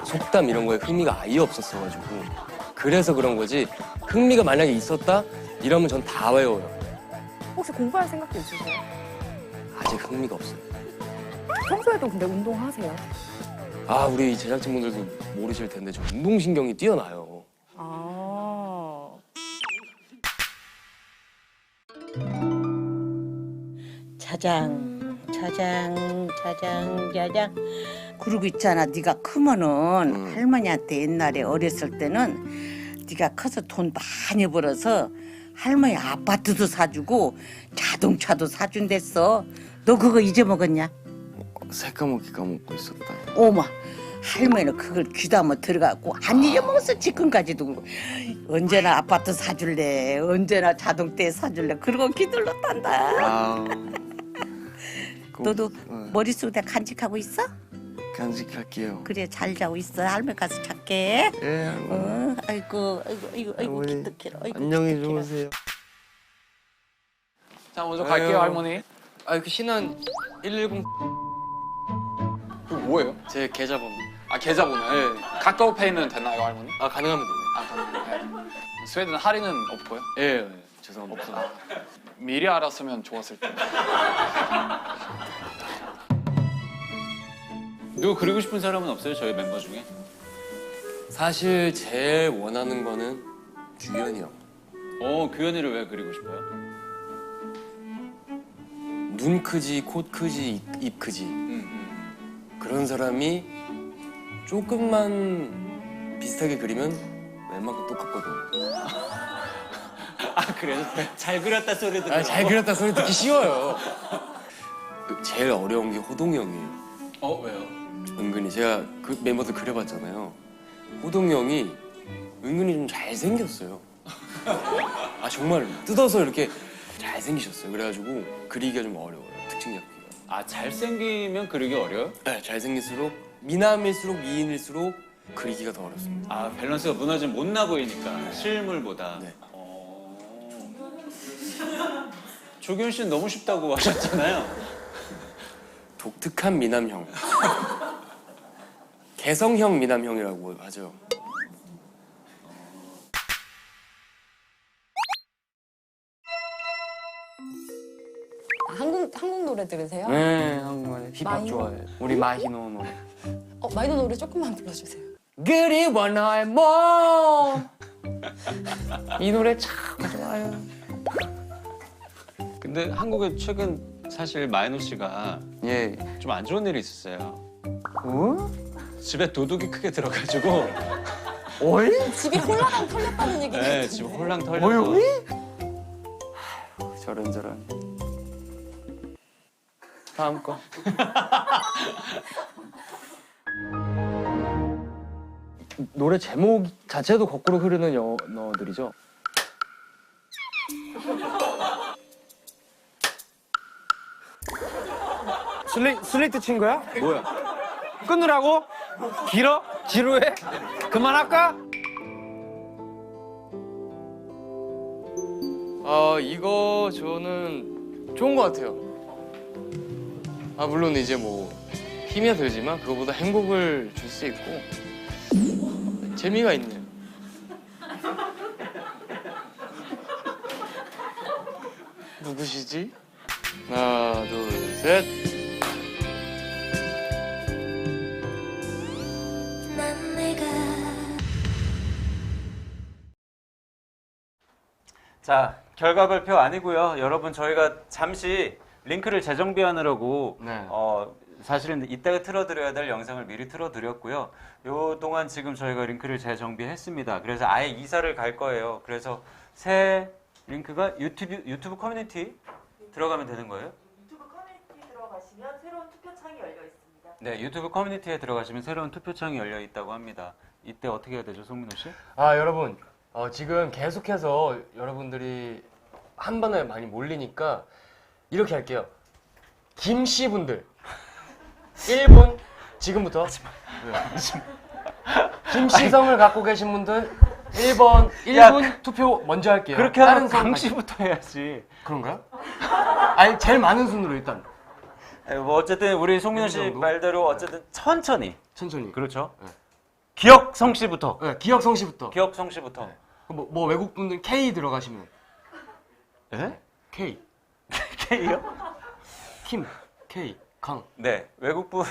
속담 이런 거에 흥미가 아예 없었어가지고 그래서 그런 거지 흥미가 만약에 있었다 이러면 전 다 외워요. 혹시 공부할 생각도 있으세요? 아직 흥미가 없어요. 평소에도 근데 운동하세요? 아 우리 제작진분들도 모르실 텐데 저 운동신경이 뛰어나요. 아. 자장. 그러고 있잖아. 네가 크면은 할머니한테 옛날에 어렸을 때는 네가 커서 돈 많이 벌어서 할머니 아파트도 사주고 자동차도 사준댔어. 너 그거 잊어먹었냐? 새까맣게 까먹고 있었다. 어머, 할머니는 그걸 귀담아 들어가고 안 잊어먹었어. 지금까지도. 그러고. 언제나 아파트 사줄래, 언제나 자동차 사줄래, 그러고 기둘렀단다. 아, 너도 머릿속에 간직하고 있어? 간직할게요. 그래, 잘 자고 있어. 할머니 가서 잘게. 예, 할머니. 아이고 할머니, 기특해라. 아이고, 안녕히 기특해라. 주무세요. 자, 먼저 갈게요, 할머니. 그 신한 110 이거 뭐예요? 제 계좌번호. 아, 계좌번호. 카카오페이는 되나요, 할머니? 아 가능하면 돼요. 아, 그럼. 스웨덴 할인은 없고요. 예, 죄송합니다. 미리 알았으면 좋았을 텐데. 누구 그리고 싶은 사람은 없어요? 저희 멤버 중에? 사실 제일 원하는 거는 규현이 형. 규현이를 왜 그리고 싶어요? 눈 크지, 코 크지, 입 크지. 그런 사람이 조금만 비슷하게 그리면 웬만큼 똑같거든요. 아, 그래서 잘 그렸다 소리 들어. 잘 그렸다 소리 듣기 쉬워요. 제일 어려운 게 호동이 형이에요. 왜요? 은근히 제가 그 멤버들 그려봤잖아요. 호동이 형이 은근히 좀 잘생겼어요. 아 정말 뜯어서 이렇게 잘생기셨어요. 그래가지고 그리기가 좀 어려워요. 특징 잡기가. 아, 잘생기면 그리기 어려워요? 네, 잘생길수록 미남일수록 미인일수록 그리기가 더 어렵습니다. 아, 밸런스가 무너지면 못나 보이니까 실물보다. 네. 조규현 씨는 너무 쉽다고 하셨잖아요. 독특한 미남형. 개성형 미남형이라고 하죠. 한국 노래 들으세요? 네, 한국말에 힙합 마이노? 좋아해. 우리 마히노 노래. 마이너 노래 조금만 불러주세요. 그리워 너의 몸. 이 노래 참 좋아요. 근데 한국에 최근 사실 마이노 씨가 예. 좀 안 좋은 일이 있었어요. 어? 집에 도둑이 크게 들어가지고 어이? 집이 홀라당 털렸다는 얘기를 네, 했는데. 지금 홀랑 털려서 어이? 저런. 다음 거. 노래 제목 자체도 거꾸로 흐르는 영어들이죠. 슬레이트 친 거야? 뭐야? 끊으라고? 길어? 지루해? 그만할까? 이거 저는 좋은 것 같아요. 물론 이제 뭐 힘이 들지만 그거보다 행복을 줄 수 있고 재미가 있네요. 누구시지? 하나, 둘, 셋. 자, 결과 발표 아니고요. 여러분 저희가 잠시 링크를 재정비하느라고 네. 사실은 이따가 틀어드려야 될 영상을 미리 틀어드렸고요. 요 동안 지금 저희가 링크를 재정비했습니다. 그래서 아예 이사를 갈 거예요. 그래서 새 링크가 유튜브 커뮤니티 들어가면 되는 거예요? 유튜브 커뮤니티 들어가시면 새로운 투표창이 열려 있습니다. 네, 유튜브 커뮤니티에 들어가시면 새로운 투표창이 열려 있다고 합니다. 이때 어떻게 해야 되죠, 송민호 씨? 아 여러분 지금 계속해서 여러분들이 한 번에 많이 몰리니까 이렇게 할게요. 김씨 분들 1분 지금부터 김씨성을 갖고 계신 분들 1분 투표 먼저 할게요. 그렇게 하면 다른 성 강씨부터 해야지. 그런가요? 아니 제일 많은 순으로 일단 뭐 어쨌든 우리 송민호 씨 정도? 말대로 어쨌든 천천히. 천천히. 그렇죠. 네. 기억성 씨부터. 네, 기억성 씨부터. 기억성 씨부터. 네. 뭐 외국 분들 K 들어가시면 예? K K요? 킴 K 강. 네, 외국분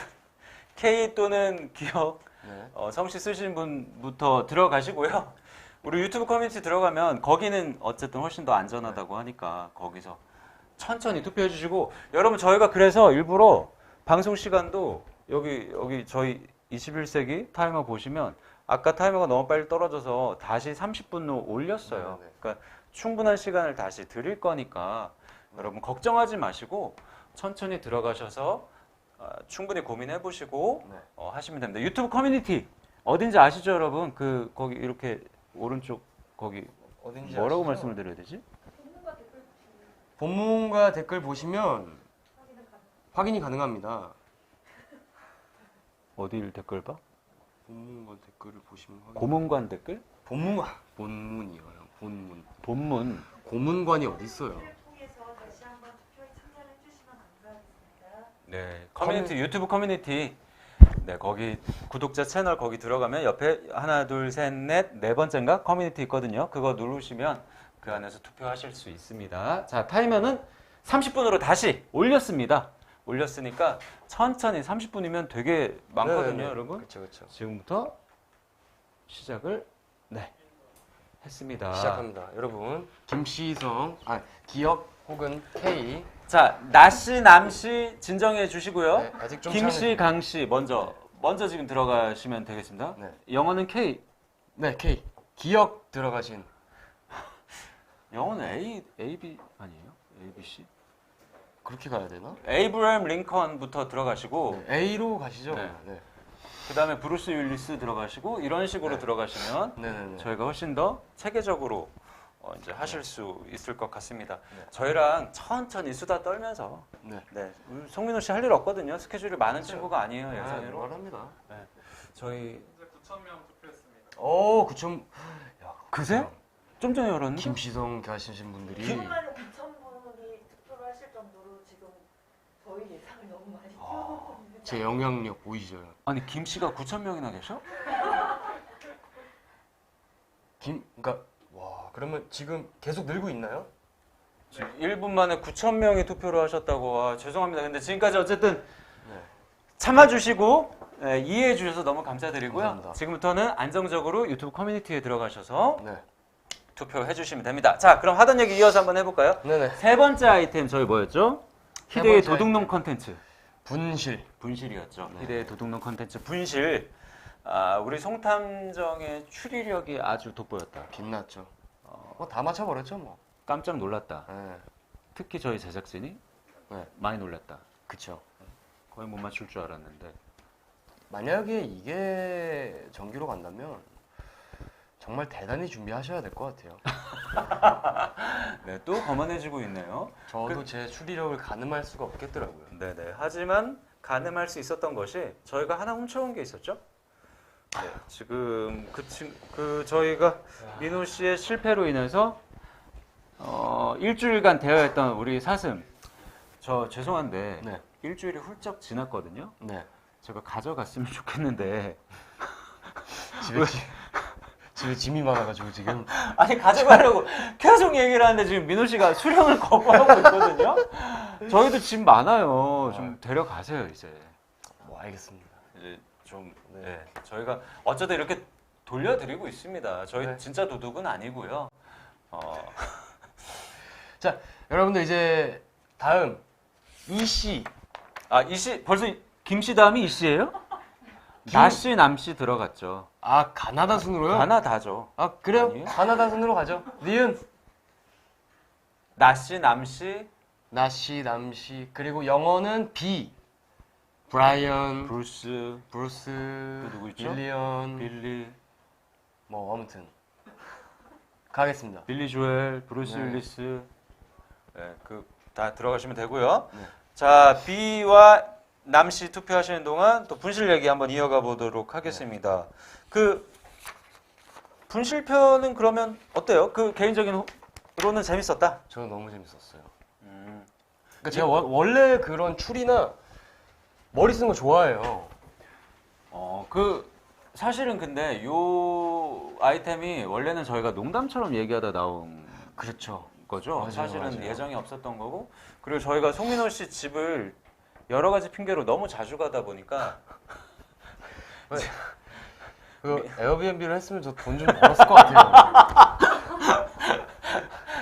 K 또는 기억 네. 성씨 쓰시는 분부터 들어가시고요. 우리 유튜브 커뮤니티 들어가면 거기는 어쨌든 훨씬 더 안전하다고 하니까 거기서 천천히 투표해 주시고 여러분 저희가 그래서 일부러 방송 시간도 여기 저희 21세기 타이머 보시면 아까 타이머가 너무 빨리 떨어져서 다시 30분으로 올렸어요. 네, 네. 그러니까 충분한 시간을 다시 드릴 거니까 여러분 걱정하지 마시고 천천히 들어가셔서 충분히 고민해 보시고 네. 하시면 됩니다. 유튜브 커뮤니티 어딘지 아시죠, 여러분? 거기 이렇게 오른쪽 거기 어딘지 뭐라고 아시죠? 말씀을 드려야 되지? 본문과 댓글 보시면 확인이 가능합니다. 어디를 댓글 봐? 본문과 댓글을 보시면 확인. 고문관 댓글? 본문이요. 본문. 본문. 고문관이 어디 있어요? 통해서 다시 한번 투표에 참여를 해주시면 감사하겠습니다. 네, 커뮤니티 유튜브 커뮤니티. 네, 거기 구독자 채널 거기 들어가면 옆에 하나, 둘, 셋, 넷, 네 번째인가 커뮤니티 있거든요. 그거 누르시면 그 안에서 투표하실 수 있습니다. 자, 타이머는 30분으로 다시 올렸습니다. 올렸으니까 천천히 30분이면 되게 많거든요, 네, 네. 여러분. 그렇죠. 지금부터 시작을 했습니다. 시작합니다. 여러분 김씨성 기억 혹은 K 자, 나씨, 남씨 진정해 주시고요. 네, 아직 좀 김씨, 강씨 먼저 지금 들어가시면 되겠습니다. 네. 영어는 K, 네 K 기억 들어가신 영어는 A, B 아니에요? A, B, C? 그렇게 가야 되나? 에이브라임 링컨부터 들어가시고 네, A로 가시죠. 네. 네. 그 다음에 브루스 윌리스 들어가시고 이런 식으로 네. 들어가시면 네네네. 저희가 훨씬 더 체계적으로 이제 하실 수 있을 것 같습니다. 네. 저희랑 천천히 수다 떨면서 네. 우리 송민호 씨 할 일 없거든요. 스케줄이 많은 친구가 아니에요, 예상으로. 말합니다. 저희 이제 9,000명 투표했습니다. 오 9천. 야, 그새? 좀 전에 열었는데? 김씨성 가시신 분들이 정말 9,000분이 투표를 하실 정도로 지금 저희 예상을 너무 많이 뛰어넘고 있는 제 영향력 보이시죠? 아니 김 씨가 9,000명이나 계셔? 그러니까 와 그러면 지금 계속 늘고 있나요? 지금 1분 만에 9,000명이 투표를 하셨다고. 죄송합니다. 근데 지금까지 어쨌든 네. 참아주시고 이해해 주셔서 너무 감사드리고요. 감사합니다. 지금부터는 안정적으로 유튜브 커뮤니티에 들어가셔서 네. 투표해 주시면 됩니다. 자, 그럼 하던 얘기 이어서 한번 해볼까요? 네네. 세 번째 아이템 저희 뭐였죠? 세 희대의 번째 도둑놈 아이템. 컨텐츠. 분실. 분실이었죠. 네. 희대의 도둑놈 컨텐츠 분실. 우리 송탐정의 추리력이 아주 돋보였다. 빛났죠. 뭐 다 맞춰버렸죠 뭐. 깜짝 놀랐다. 네. 특히 저희 제작진이 네. 많이 놀랐다. 그쵸. 거의 못 맞출 줄 알았는데. 만약에 이게 정규로 간다면 정말 대단히 준비하셔야 될 것 같아요. 네, 또 거만해지고 있네요. 저도 제 추리력을 가늠할 수가 없겠더라고요. 네네. 하지만 가늠할 수 있었던 것이 저희가 하나 훔쳐온 게 있었죠. 네, 지금 저희가 민호 씨의 실패로 인해서 일주일간 대여했던 우리 사슴. 저 죄송한데 네. 일주일이 훌쩍 지났거든요. 네. 제가 가져갔으면 좋겠는데. 집에 짐이 많아가지고 지금. 아니 가져가려고 계속 얘기를 하는데 지금 민호 씨가 수령을 거부하고 있거든요. 저희도 짐 많아요. 좀 데려가세요 이제. 뭐 알겠습니다. 이제 좀 네. 저희가 어쩌다 이렇게 돌려드리고 있습니다. 저희 네. 진짜 도둑은 아니고요. 자, 여러분들 이제 다음 이씨. 아, 이씨 벌써 김씨 다음이 이씨예요? 나씨, 남씨 들어갔죠. 아, 가나다 순으로요? 가나다죠. 아, 그래요? 아니에요? 가나다 순으로 가죠. 니은. 나씨, 남씨, 나씨, 남씨. 그리고 영어는 B. 브라이언, 브루스, 브루스, 또 누구 있죠? 빌리언, 빌리, 뭐 아무튼 가겠습니다. 빌리 조엘, 브루스 네. 윌리스. 네, 그 다 들어가시면 되고요. 네. 자, B와 남씨 투표하시는 동안 또 분실 얘기 한번 이어가 보도록 하겠습니다. 그 분실표는 그러면 어때요? 그 개인적인로는 재밌었다. 저는 너무 재밌었어요. 그러니까 제가 원래 그런 추리나 머리 쓰는 거 좋아해요. 그 사실은 근데 요 아이템이 원래는 저희가 농담처럼 얘기하다 나온 그렇죠. 거죠. 맞아요, 사실은 맞아요. 예정이 없었던 거고, 그리고 저희가 송민호 씨 집을 여러 가지 핑계로 너무 자주 가다 보니까 그 에어비앤비를 했으면 저 돈 좀 벌었을 것 같아요.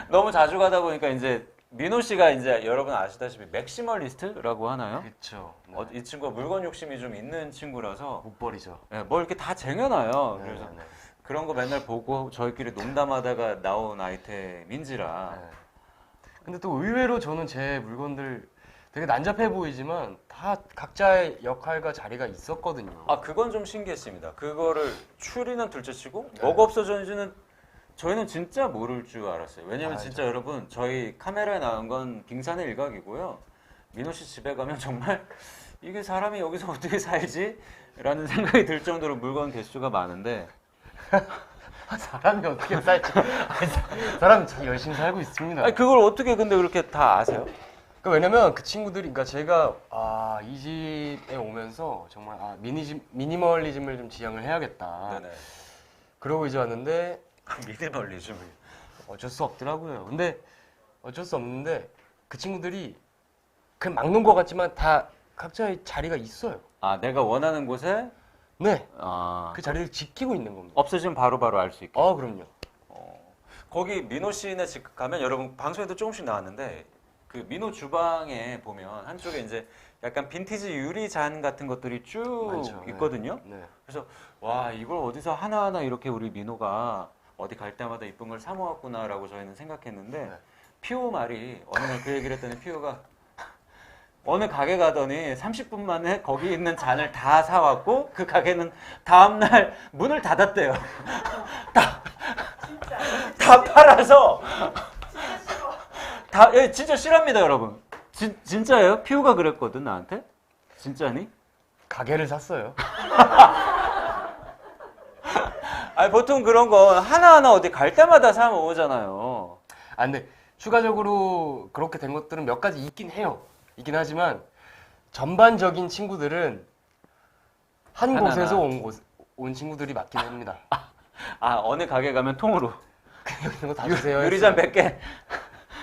너무 자주 가다 보니까 이제 민호 씨가 이제 여러분 아시다시피 맥시멀리스트라고 하나요? 그렇죠. 이 친구가 물건 욕심이 좀 있는 친구라서 못 버리죠. 뭘 이렇게 다 쟁여놔요. 네, 그래서 네, 네. 그런 거 맨날 보고 저희끼리 농담하다가 나온 아이템인지라. 네. 근데 또 의외로 저는 제 물건들 되게 난잡해 보이지만 다 각자의 역할과 자리가 있었거든요. 아, 그건 좀 신기했습니다. 그거를 추리는 둘째치고 네. 뭐가 없어졌는지는 저희는 진짜 모를 줄 알았어요. 왜냐면 맞아. 진짜 여러분 저희 카메라에 나온 건 빙산의 일각이고요. 민호 씨 집에 가면 정말 이게 사람이 여기서 어떻게 살지? 라는 생각이 들 정도로 물건 개수가 많은데 사람이 어떻게 살지? 사람이 참 열심히 살고 있습니다. 아니, 그걸 어떻게 근데 그렇게 다 아세요? 그러니까 왜냐면 그 친구들이, 그러니까 제가 이 집에 오면서 정말 미니멀리즘을 좀 지향을 해야겠다. 네네. 그러고 이제 왔는데 미니멀리즘. 어쩔 수 없더라고요. 근데 어쩔 수 없는데 그 친구들이 그냥 막 놓은 것 같지만 다 각자의 자리가 있어요. 아, 내가 원하는 곳에 네, 아, 그 자리를 지키고 있는 겁니다. 없어지면 바로바로 알 수 있게. 그럼요. 거기 민호 씨네 집 가면 여러분 방송에도 조금씩 나왔는데 그 민호 주방에 보면 한쪽에 이제 약간 빈티지 유리잔 같은 것들이 쭉 많죠. 있거든요. 네. 그래서 와, 이걸 어디서 하나하나 이렇게 우리 민호가 어디 갈 때마다 이쁜 걸 사 모았구나라고 저희는 생각했는데 네. 피오 말이 어느 날 그 얘기를 했더니 피오가 어느 가게 가더니 30분 만에 거기 있는 잔을 다 사왔고 그 가게는 다음날 문을 닫았대요. 다 팔아서 진짜 싫어합니다, 여러분. 진짜예요? 피오가 그랬거든 나한테. 진짜니? 가게를 샀어요. 아니, 보통 그런 건 하나하나 어디 갈 때마다 사 모으잖아요. 근데 추가적으로 그렇게 된 것들은 몇 가지 있긴 해요. 있긴 하지만 전반적인 친구들은 한 하나하나. 곳에서 온 친구들이 맞긴 합니다. 아, 어느 가게 가면 통으로 이거 다 주세요. 유리잔 100개.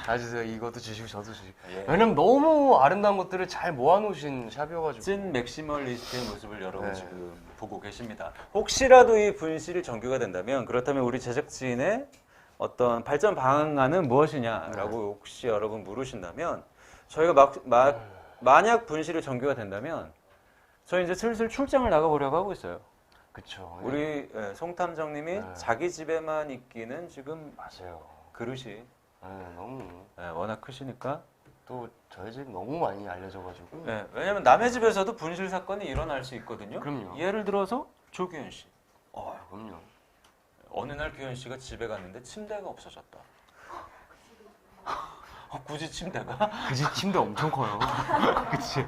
다 주세요. 이것도 주시고 저도 주시고. 예. 왜냐면 너무 아름다운 것들을 잘 모아놓으신 샵이어가지고. 찐 맥시멀리스트의 모습을 여러분 네. 지금 보고 계십니다. 혹시라도 이 분실이 정규가 된다면, 그렇다면 우리 제작진의 어떤 발전 방안은 무엇이냐라고 혹시 여러분 물으신다면, 저희가 만약 분실이 정규가 된다면 저희 이제 슬슬 출장을 나가보려고 하고 있어요. 그쵸. 우리 송탐정님이 네. 자기 집에만 있기는 지금 맞아요. 그릇이 너무 워낙 크시니까. 또 저희 집 너무 많이 알려져가지고. 왜냐면 남의 집에서도 분실 사건이 일어날 수 있거든요. 그럼요. 예를 들어서 조규현 씨. 그럼요. 어느 날 규현 씨가 집에 갔는데 침대가 없어졌다. 굳이 침대가? 그 집 침대 엄청 커요. 그치.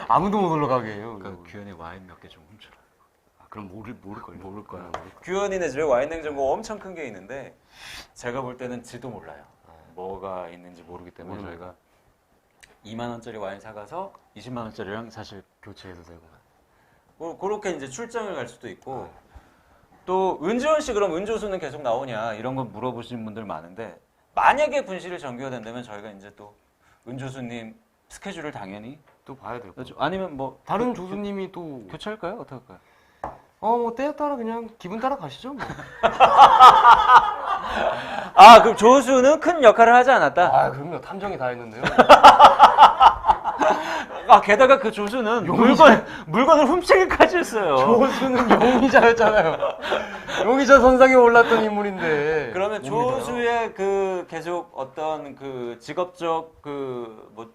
아무도 못 올라가게 해요. 그 규현이 와인 몇 개 좀 훔쳐라. 그럼 모를걸요. 모를 거야. 규현이네 집에 와인 냉장고 엄청 큰 게 있는데 제가 볼 때는 지도 몰라요. 뭐가 있는지 모르기 때문에 저희가 2만 원짜리 와인 사가서 20만 원짜리랑 사실 교체해도 되고. 그렇게 이제 출장을 갈 수도 있고. 또 은지원 씨 그럼 은조수는 계속 나오냐 이런 거 물어보시는 분들 많은데, 만약에 분실이 정규가 된다면 저희가 이제 또 은조수님 스케줄을 당연히 또 봐야 되고. 아니면 뭐 다른 조수님이 또 교체할까요? 어떻게 할까요? 뭐 때에 따라 그냥 기분 따라 가시죠. 뭐. 아, 그럼 조수는 큰 역할을 하지 않았다? 아, 그럼요. 탐정이 다 했는데요. 아, 게다가 그 조수는 물건을 훔치기까지 했어요. 조수는 용의자였잖아요. 용의자 선상에 올랐던 인물인데. 그러면 뭡니다. 조수의 그 계속 어떤 그 직업적 그 뭐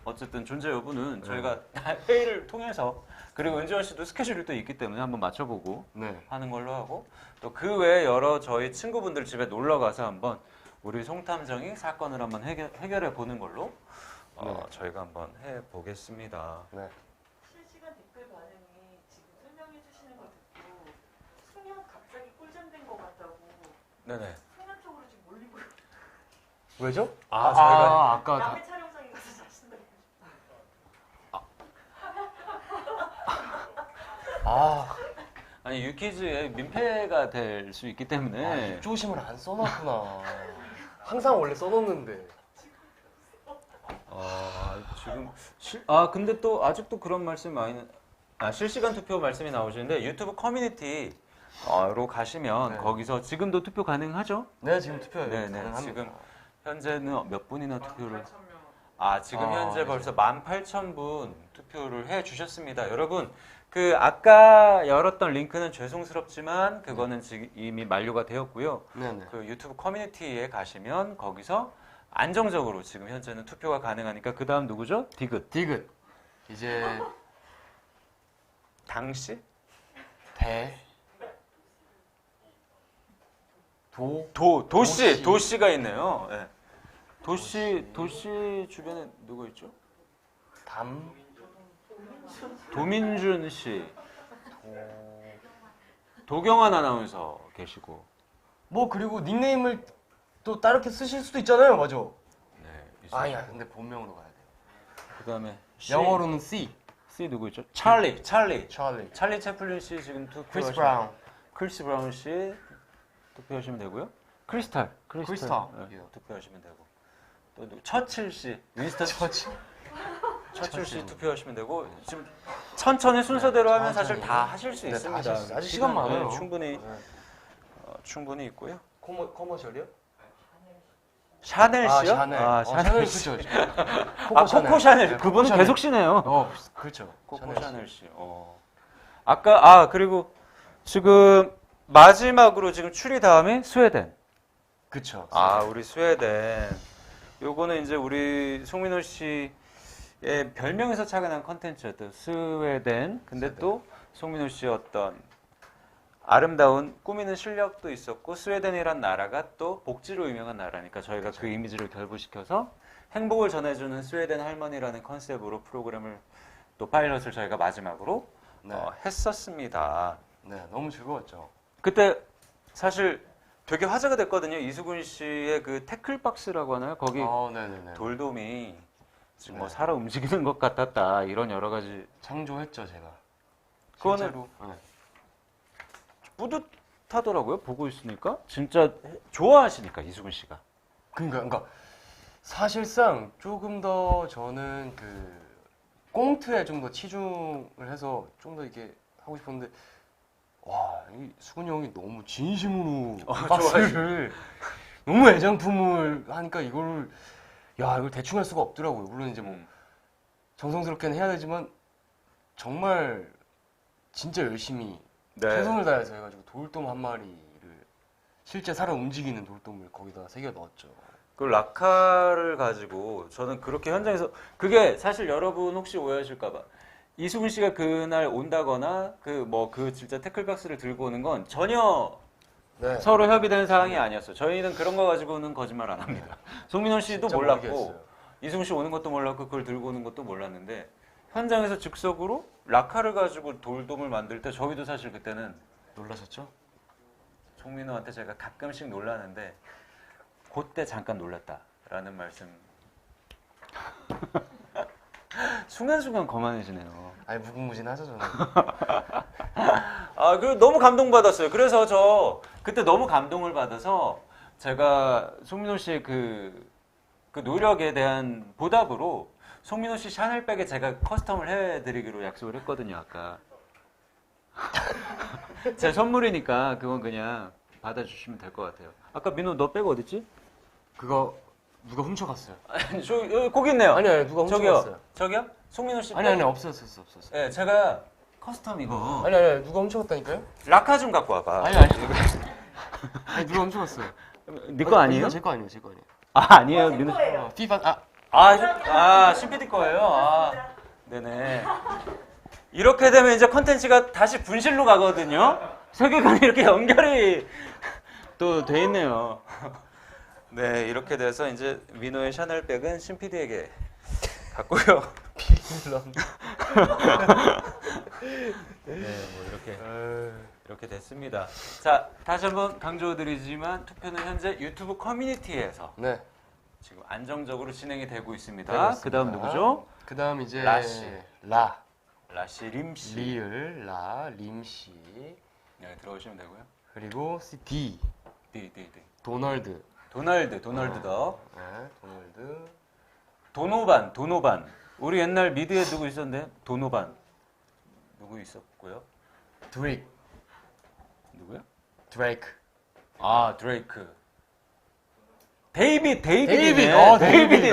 어쨌든 존재 여부는 저희가 회의를 통해서 그리고 은지원 씨도 스케줄이 또 있기 때문에 한번 맞춰보고 네. 하는 걸로 하고 또 그 외에 여러 저희 친구분들 집에 놀러 가서 한번 우리 송탐정이 사건을 한번 해결해 보는 걸로 저희가 한번 해 보겠습니다. 네. 실시간 댓글 반응이 지금 설명해 주시는 거 듣고 승현 갑자기 꿀잼된 것 같다고 네네. 승현 쪽으로 지금 몰리고 왜죠? 저희가 아까 남의 촬영장에 가서 자신다고. 아니 유키즈의 민폐가 될 수 있기 때문에 입조심을 안 써놨구나. 항상 원래 써놓는데. 지금 근데 또 아직도 그런 말씀 많이 실시간 투표 말씀이 나오시는데 유튜브 커뮤니티로 가시면 네. 거기서 지금도 투표 가능하죠? 네, 지금 투표 네네. 가능합니다. 지금 현재는 몇 분이나 투표를 지금 아, 현재 네. 벌써 18,000분 투표를 해 주셨습니다. 여러분 그 아까 열었던 링크는 죄송스럽지만 그거는 지금 이미 만료가 되었고요. 네네. 그 유튜브 커뮤니티에 가시면 거기서 안정적으로 지금 현재는 투표가 가능하니까 그 다음 누구죠? 디귿. 디귿. 이제 당시? 대. 도씨. 도씨가 있네요. 네. 도씨 주변에 누구 있죠? 도민준 씨. 도경환 아나운서 계시고. 뭐 그리고 닉네임을 또 다르게 쓰실 수도 있잖아요, 맞아? 네. 아니야, 근데 본명으로 가야 돼. 그다음에 영어로는 C. C 누구 있죠? 찰리. 찰리. 채플린 씨 지금 크리스 브라운. 크리스 브라운 씨 투표하시면 되고요. 크리스탈. 크리스탈. 네, 투표하시면 되고. 또 누구? 처칠 씨. 윈스턴 처칠 씨 투표하시면 되고 지금 천천히 순서대로 하면 사실 다 하실 수 네, 다 있습니다. 하실 수 있어요. 아직 시간 많아요. 충분히 있고요. 커머셜이요? 샤넬 씨요? 샤넬. 샤넬 씨. 씨. 코코 코코 샤넬. 네, 그분은 코코 계속 쉬네요. 그렇죠. 코코 샤넬 씨. 아까 그리고 지금 마지막으로 지금 추리 다음에 스웨덴. 그렇죠. 우리 스웨덴. 요거는 이제 우리 송민호 씨의 별명에서 착안한 컨텐츠였던 스웨덴. 근데 또 송민호 씨의 어떤 아름다운 꾸미는 실력도 있었고 스웨덴이란 나라가 또 복지로 유명한 나라니까 저희가 그 이미지를 결부시켜서 행복을 전해주는 스웨덴 할머니라는 컨셉으로 프로그램을 또 파일럿을 저희가 마지막으로 했었습니다. 네, 너무 즐거웠죠. 그때 사실 되게 화제가 됐거든요. 이수근 씨의 그 태클박스라고 하나요? 거기 네네네. 돌돔이 지금 뭐 네. 살아 움직이는 것 같았다 이런 여러 가지 창조했죠, 제가. 그거는 실제로. 뿌듯하더라고요. 보고 있으니까 진짜 좋아하시니까 이수근 씨가. 그러니까 사실상 조금 더 저는 그 꽁트에 좀 더 치중을 해서 좀 더 이렇게 하고 싶었는데 이 수근이 형이 너무 진심으로 박스를 너무 애장품을 하니까 이걸 대충 할 수가 없더라고요. 물론 이제 뭐 정성스럽게는 해야 되지만 정말 진짜 열심히 최선을 다해서 해가지고 돌돔 한 마리를 실제 살아 움직이는 돌돔을 거기다 새겨 넣었죠. 그 라카를 가지고 저는 그렇게 현장에서 그게 사실 여러분 혹시 오해하실까봐 이수근 씨가 그날 온다거나 그 진짜 태클박스를 들고 오는 건 전혀 서로 협의된 사항이 아니었어요. 저희는 그런 거 가지고는 거짓말 안 합니다. 송민호 씨도 몰랐고 모르겠어요. 이수근 씨 오는 것도 몰랐고 그걸 들고 오는 것도 몰랐는데 현장에서 즉석으로 라카를 가지고 돌돔을 만들 때 저희도 사실 그때는 놀라셨죠? 송민호한테 제가 가끔씩 놀라는데 그때 잠깐 놀랐다라는 말씀. 순간순간 거만해지네요. 무궁무진하죠 저는. 그리고 너무 감동받았어요. 그래서 저 그때 너무 감동을 받아서 제가 송민호 씨의 그 노력에 대한 보답으로 송민호 씨 샤넬백에 제가 커스텀을 해드리기로 약속을 했거든요, 아까. 제 선물이니까 그건 그냥 받아주시면 될 것 같아요. 아까 민호 너 백이 어딨지? 그거 누가 훔쳐갔어요. 아니, 여기 거기 있네요. 아니 누가 훔쳐갔어요. 저기요? 송민호 씨. 아니 없었어. 네, 제가 커스텀 이거 아니 누가 훔쳐갔다니까요? 라카 좀 갖고 와봐. 아니 누가 훔쳐갔어요. 네 거 아니에요? 제 거 아니에요. 아 아니에요. 민호. 피파 신PD 거예요. 네네. 이렇게 되면 이제 컨텐츠가 다시 분실로 가거든요. 세계관이 이렇게 연결이 또 돼 있네요. 네, 이렇게 돼서 이제 민호의 샤넬백은 신PD에게 갔고요. 네, 뭐 이렇게 됐습니다. 자, 다시 한번 강조드리지만 투표는 현재 유튜브 커뮤니티에서 네. 지금 안정적으로 진행이 되고 있습니다. 되고 그 다음 있습니다. 누구죠? 그다음 이제 라씨. 라씨, 림씨. 리을, 림씨. 네, 들어오시면 되고요. 그리고 D. D. 도널드. 도널드 덕. 네, 도널드. 도노반. 우리 옛날 미드에 누구 있었는데? 도노반. 누구 있었고요? 드레이크. 누구요? 드레이크. 아, 드레이크. 데이빗. 데이빗 있네. 데이빗이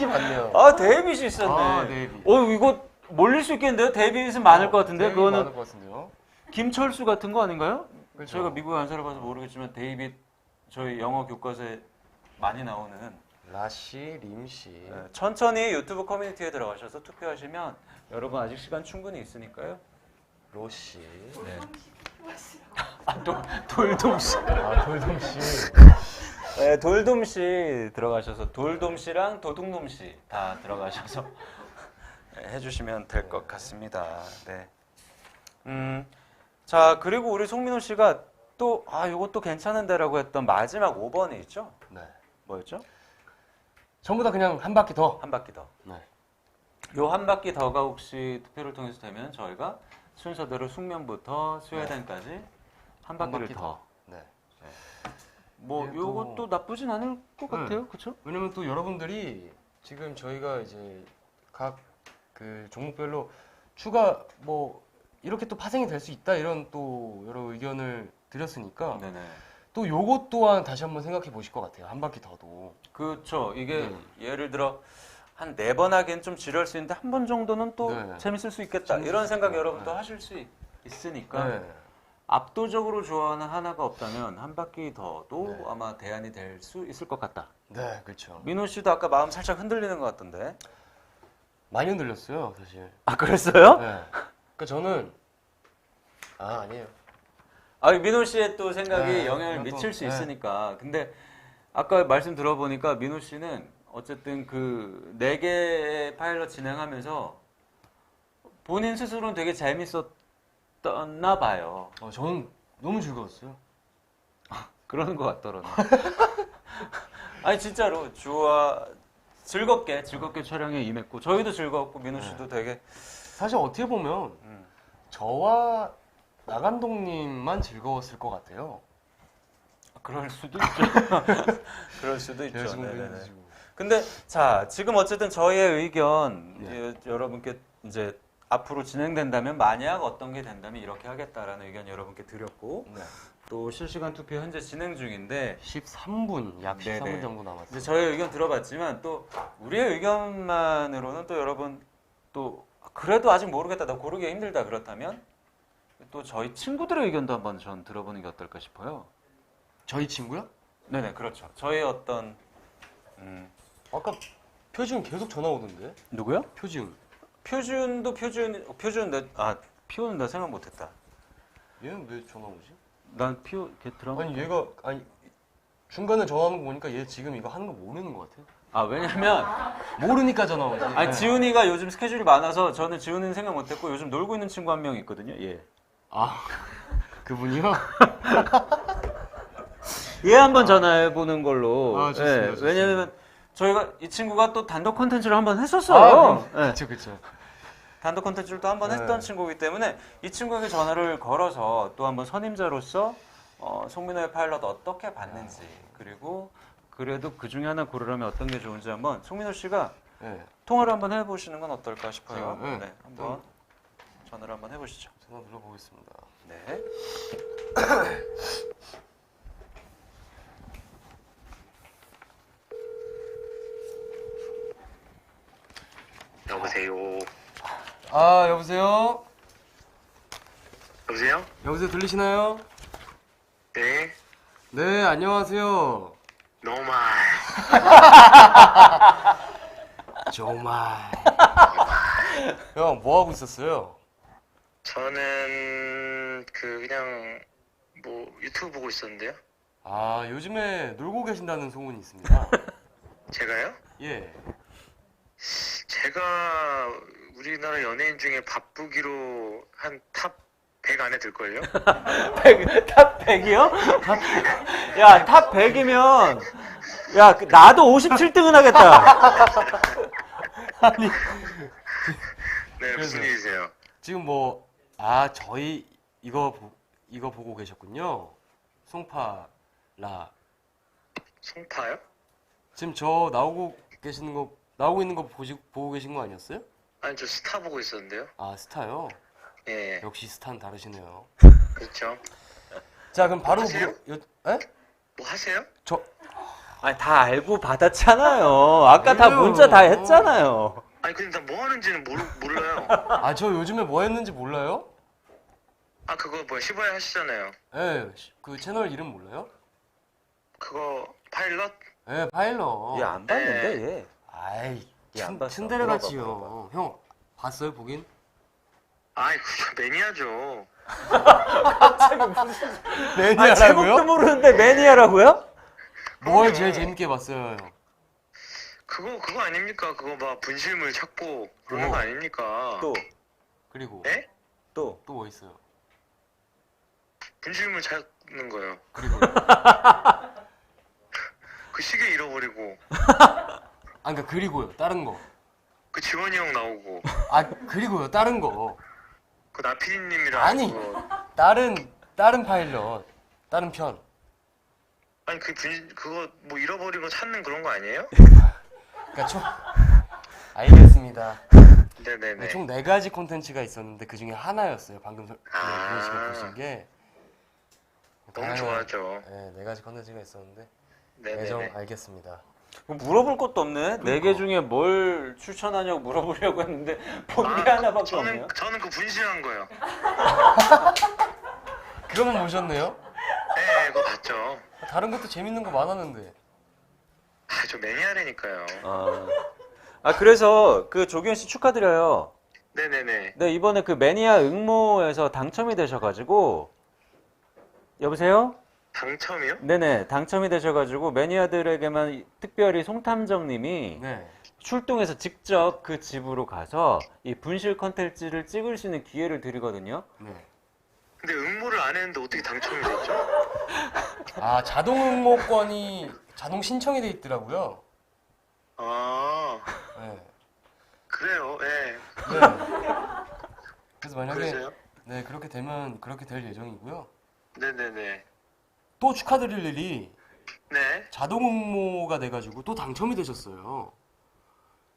맞네요. 아, 데이빗이 있었네. 아, 데이빗. 이거 몰릴 수 있겠는데요? 데이빗은 많을 것 같은데? 데이빗 그거는 많을 것 같은데요. 김철수 같은 거 아닌가요? 그렇죠. 저희가 미국에 안 살아봐서 모르겠지만 데이빗 저희 영어 교과서에 많이 나오는 라씨, 림씨. 네, 천천히 유튜브 커뮤니티에 들어가셔서 투표하시면 여러분 아직 시간 충분히 있으니까요. 로씨. 네. 돌돔씨. 돌돔씨. 네, 돌돔씨 들어가셔서 돌돔씨랑 도둑놈씨 다 들어가셔서 해주시면 될 것 같습니다. 네. 자, 그리고 우리 송민호 씨가 또 이것도 괜찮은데라고 했던 마지막 5번이 있죠? 네. 뭐였죠? 전부 다 그냥 한 바퀴 더. 한 바퀴 더. 네. 요 한 바퀴 더가 혹시 투표를 통해서 되면 저희가 순서대로 숙면부터 스웨덴까지 한 바퀴를 바퀴 더. 네. 뭐 이게 요것도 나쁘진 않을 것 같아요. 그렇죠? 왜냐면 또 여러분들이 지금 저희가 이제 각 그 종목별로 추가 뭐 이렇게 또 파생이 될 수 있다 이런 또 여러 의견을 드렸으니까 네네. 또 요것 또한 다시 한번 생각해 보실 것 같아요. 한 바퀴 더도. 그렇죠. 이게 예를 들어 한 4번 하기엔 좀 지루할 수 있는데 한 번 정도는 또 네. 재밌을 수 있겠다. 재밌을 이런 수 생각 있겠다. 여러분도 네. 하실 수 있으니까 네. 압도적으로 좋아하는 하나가 없다면 한 바퀴 더도 네. 아마 대안이 될 수 있을 것 같다. 네, 그렇죠. 민호 씨도 아까 마음 살짝 흔들리는 것 같던데. 많이 흔들렸어요, 사실. 아, 그랬어요? 네. 그러니까 저는 아니에요. 민호 씨의 또 생각이 네, 영향을 그것도, 미칠 수 네. 있으니까. 근데 아까 말씀 들어보니까 민호 씨는 어쨌든 그 4개 파일럿 진행하면서 본인 스스로는 되게 재밌었나 봐요. 저는 너무 즐거웠어요. 그러는 것 같더라고요. 아니 진짜로 즐겁게 촬영에 임했고 저희도 즐거웠고 민호 씨도 되게 사실 어떻게 보면 저와 나간동님만 즐거웠을 것 같아요. 그럴 수도 있죠. 그럴 수도 있죠. 계속 네네네. 흔들리시고. 근데 자 지금 어쨌든 저희의 의견 네. 여러분께 이제 앞으로 진행된다면 만약 어떤 게 된다면 이렇게 하겠다라는 의견 여러분께 드렸고 네. 또 실시간 투표 현재 진행 중인데 13분, 약 13분 네네. 정도 이제 남았어요. 저의 의견 들어봤지만 또 우리의 의견만으로는 또 여러분 또 그래도 아직 모르겠다 나 고르기 힘들다 그렇다면 또 저희 친구들의 의견도 한번 전 들어보는 게 어떨까 싶어요. 저희 친구요? 네네 그렇죠. 저희 어떤 아까 표지훈 계속 전화 오던데? 누구요? 표지훈. 표준은 피오는 나 생각 못했다. 얘는 왜 전화 오지? 난 피오 걔 드라마 아니 얘가 중간에 전화하는 거 보니까 얘 지금 이거 하는 거 모르는 것 같아요. 왜냐면 모르니까 전화 오지. 네. 지훈이가 요즘 스케줄이 많아서 저는 지훈이는 생각 못했고 요즘 놀고 있는 친구 한 명 있거든요. 예. 그분이요? 얘 한번 전화해 보는 걸로. 좋습니다, 좋습니다. 왜냐면 저희가 이 친구가 또 단독 콘텐츠를 한번 했었어요. 예. 그렇죠. 단독 콘텐츠를 또 한번 네. 했던 친구이기 때문에 이 친구에게 전화를 걸어서 또 한번 선임자로서 송민호의 파일럿 어떻게 봤는지 그리고 그래도 그 중에 하나 고르라면 어떤 게 좋은지 한번 송민호 씨가 네. 통화를 한번 해보시는 건 어떨까 싶어요. 제가, 네, 한번 전화를 한번 해보시죠. 전화 들어보겠습니다. 네. 여보세요? 여보세요? 여보세요, 들리시나요? 네. 네, 안녕하세요. 노말. 정말. 형, 뭐 하고 있었어요? 저는 그냥 뭐 유튜브 보고 있었는데요. 아, 요즘에 놀고 계신다는 소문이 있습니다. 제가요? 예. 제가 우리나라 연예인 중에 바쁘기로 한 탑 100 안에 들걸요? 탑 100이요? 야, 탑 100이면 야, 나도 57등은 하겠다. 아니, 네, 무슨 일이세요? 지금 저희 이거 보고 계셨군요. 송파라. 송파요? 지금 저 나오고 있는 거 보고 계신 거 아니었어요? 아니, 저 스타 보고 있었는데요. 아, 스타요? 예, 역시 스타는 다르시네요. 그렇죠. 자, 그럼 바로 하세요? 에? 뭐 하세요? 아니, 다 알고 받았잖아요. 아까 다 왜요? 문자 다 했잖아요. 아니, 근데 나 뭐 하는지는 몰라요. 아, 저 요즘에 뭐 했는지 몰라요? 아, 그거 뭐 시바야 하시잖아요. 예, 그 채널 이름 몰라요? 그거 파일럿? 예, 파일럿. 얘 안 봤는데, 얘. 아이, 얘안 봤어. 츤데레 물어봐, 같지요. 형, 봤어요, 보긴? 아이, 그거 매니아죠. 아, 제목도 모르는데 매니아라고요? 뭘 제일 재밌게 봤어요, 형? 그거 아닙니까? 그거 막 분실물 찾고 그런 거 아닙니까? 또, 그리고 네? 또. 또 뭐 있어요? 분실물 찾는 거요. 그리고 그 시계 잃어버리고 아, 그러니까 그리고요, 다른 거. 그 지원이 형 나오고 아, 그리고요, 다른 거. 그 나피디님이랑 아니. 다른 파일럿, 다른 편. 아니 그거 뭐 잃어버리고 찾는 그런 거 아니에요? 그러니까 알겠습니다. 네네네. 총 4가지 콘텐츠가 있었는데 그 중에 하나였어요. 방금 유현 씨가 보신 게. 너무 좋아하죠. 네, 4가지 콘텐츠가 있었는데. 네네네. 예정 알겠습니다. 물어볼 것도 없네. 4개 중에 뭘 추천하냐고 물어보려고 했는데 본 게 하나밖에 없네요. 저는 그 분실한 거요. 그러면 보셨네요? 네, 그거 봤죠. 다른 것도 재밌는 거 많았는데. 아, 저 매니아라니까요. 그래서 그 조기현 씨 축하드려요. 네네네. 네, 이번에 그 매니아 응모에서 당첨이 되셔가지고 여보세요? 당첨이요? 네네, 당첨이 되셔가지고 매니아들에게만 특별히 송탐정님이 네. 출동해서 직접 그 집으로 가서 이 분실 컨텐츠를 찍을 수 있는 기회를 드리거든요. 네. 근데 응모를 안 했는데 어떻게 당첨이 됐죠? 아, 자동 응모권이 자동 신청이 돼 있더라고요. 아, 네. 그래요. 예. 네. 그래서 만약에 그러세요? 네, 그렇게 되면 그렇게 될 예정이고요. 네네네. 또 축하드릴 일이 네. 자동 응모가 돼가지고 또 당첨이 되셨어요.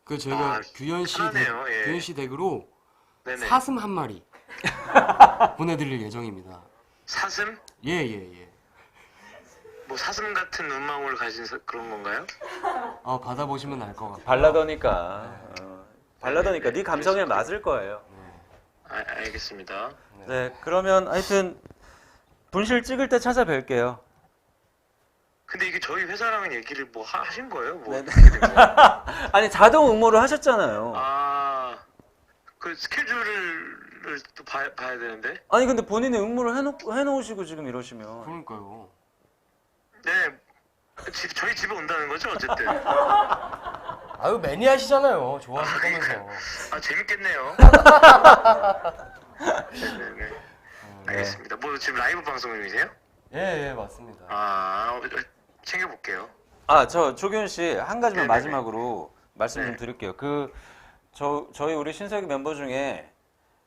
그 저희가 규현 씨 댁으로 네네. 사슴 한 마리 보내드릴 예정입니다. 사슴? 예. 뭐 사슴 같은 눈망울 가진 그런 건가요? 받아보시면 알 것 같아요. 발라더니까. 발라더니까 네 감성에 맞을 거예요. 알겠습니다. 네, 그러면 하여튼 분실 찍을 때 찾아뵐게요. 근데 이게 저희 회사랑은 얘기를 뭐 하신 거예요? 뭐 네네. 어떻게 된 거예요? 아니, 자동 응모를 하셨잖아요. 아, 그 스케줄을 또 봐야 되는데? 아니, 근데 본인이 응모를 해놓으시고 지금 이러시면. 그러니까요. 네, 저희 집에 온다는 거죠, 어쨌든. 아유, 매니아시잖아요. 좋아하실 거면서. 아, 재밌겠네요. 네네네. 알겠습니다. 뭐 지금 라이브 방송 중이세요? 예, 맞습니다. 챙겨볼게요. 저 조기현 씨 한 가지만 네네네. 마지막으로 말씀 좀 네. 드릴게요. 저희 우리 신서기 멤버 중에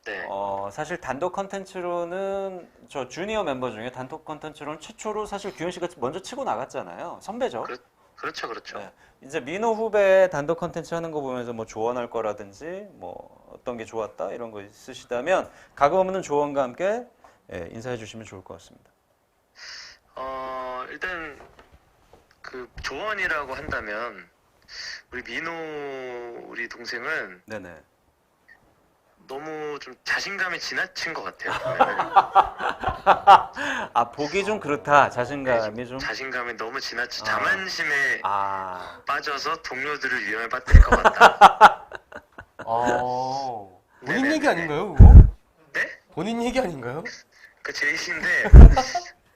네. 사실 단독 컨텐츠로는 저 주니어 멤버 중에 단독 컨텐츠로는 최초로 사실 규현 씨가 먼저 치고 나갔잖아요. 선배죠. 그렇죠. 네. 이제 민호 후배 단독 컨텐츠 하는 거 보면서 뭐 조언할 거라든지 뭐 어떤 게 좋았다 이런 거 있으시다면 가감 없는 조언과 함께 인사해 주시면 좋을 것 같습니다. 일단 그 조언이라고 한다면 우리 민호 우리 동생은 네네. 너무 좀 자신감이 지나친 것 같아요. 아 보기 좀 그렇다. 자신감이 좀. 자신감이 너무 지나치 아. 자만심에 아. 빠져서 동료들을 위험에 빠뜨릴 것 같다. 본인 네네네. 얘기 아닌가요, 그거? 네? 본인 얘기 아닌가요? 그 제이씨인데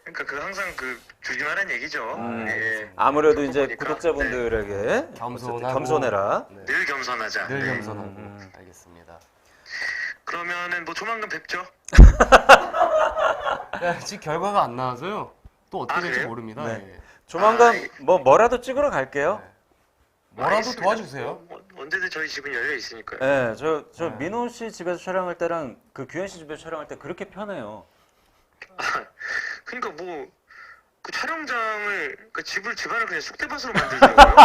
그러니까 그 항상 그 조심하라는 얘기죠. 예. 아무래도 이제 보니까, 구독자분들에게 겸손하고. 어쨌든 겸손해라. 네. 늘 겸손하자. 늘 네. 겸손하고. 알겠습니다. 그러면은 뭐 조만간 뵙죠. 야, 아직 결과가 안 나와서요. 또 어떻게 아, 될지 그래요? 모릅니다. 네. 예. 조만간 뭐라도 찍으러 갈게요. 뭐라도 알겠습니다. 도와주세요. 언제든 저희 집은 열려 있으니까요. 네, 저 네. 민호 씨 집에서 촬영할 때랑 그 규현 씨 집에서 촬영할 때 그렇게 편해요. 그러니까 뭐 그 촬영장을 그 집안을 그냥 쑥대밭으로 만들더라고요.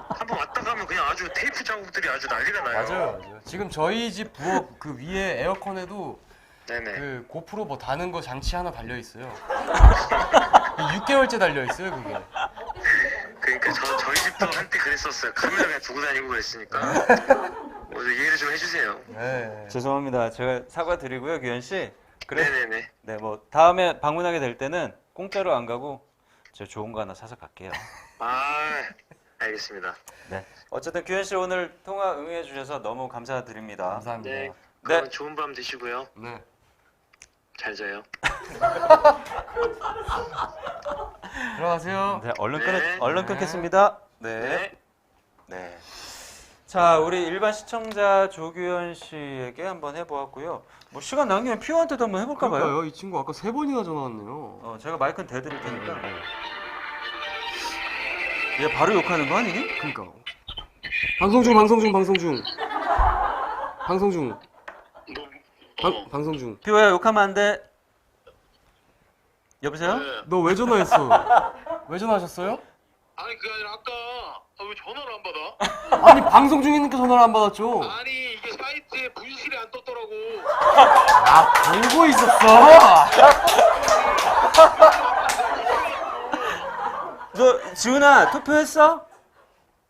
한번 왔다 가면 그냥 아주 테이프 자국들이 아주 난리가 나요. 맞아요. 지금 저희 집 부엌 그 위에 에어컨에도 네네. 그 고프로 뭐 다는 거 장치 하나 달려 있어요. 6개월째 달려 있어요, 그게. 그러니까 저희 집도 한때 그랬었어요. 카메라 그냥 두고 다니고 그랬으니까. 뭐 이해를 좀 해주세요. 네. 죄송합니다. 제가 사과드리고요, 규현 씨. 그래. 네네네. 네, 뭐 다음에 방문하게 될 때는 공짜로 안 가고 제가 좋은 거 하나 사서 갈게요. 아 알겠습니다. 네. 어쨌든 규현 씨 오늘 통화 응해 주셔서 너무 감사드립니다. 감사합니다. 네. 네. 그러면 좋은 밤 되시고요. 네. 잘 자요. 들어가세요. 네, 얼른 네. 얼른 네. 끊겠습니다. 네. 네. 자, 우리 일반 시청자 조규현 씨에게 한번 해보았고요. 뭐 시간 남기면 피오한테도 한번 해볼까 봐요. 그러니까요. 이 친구 아까 3번이나 전화 왔네요. 제가 마이크는 대드릴 테니까. 얘 바로 욕하는 거 아니니? 그러니까. 방송 중. 방송 중. 방송 중. 피오야 욕하면 안 돼. 여보세요? 너 왜 전화했어? 왜 전화하셨어요? 아니 그게 아니라 아까 왜 전화를 안 받아? 아니 방송 중이니까 전화를 안 받았죠. 아니 이게 사이트에 분실이 안 떴더라고. 아 보고 있었어. 너 지훈아 투표했어?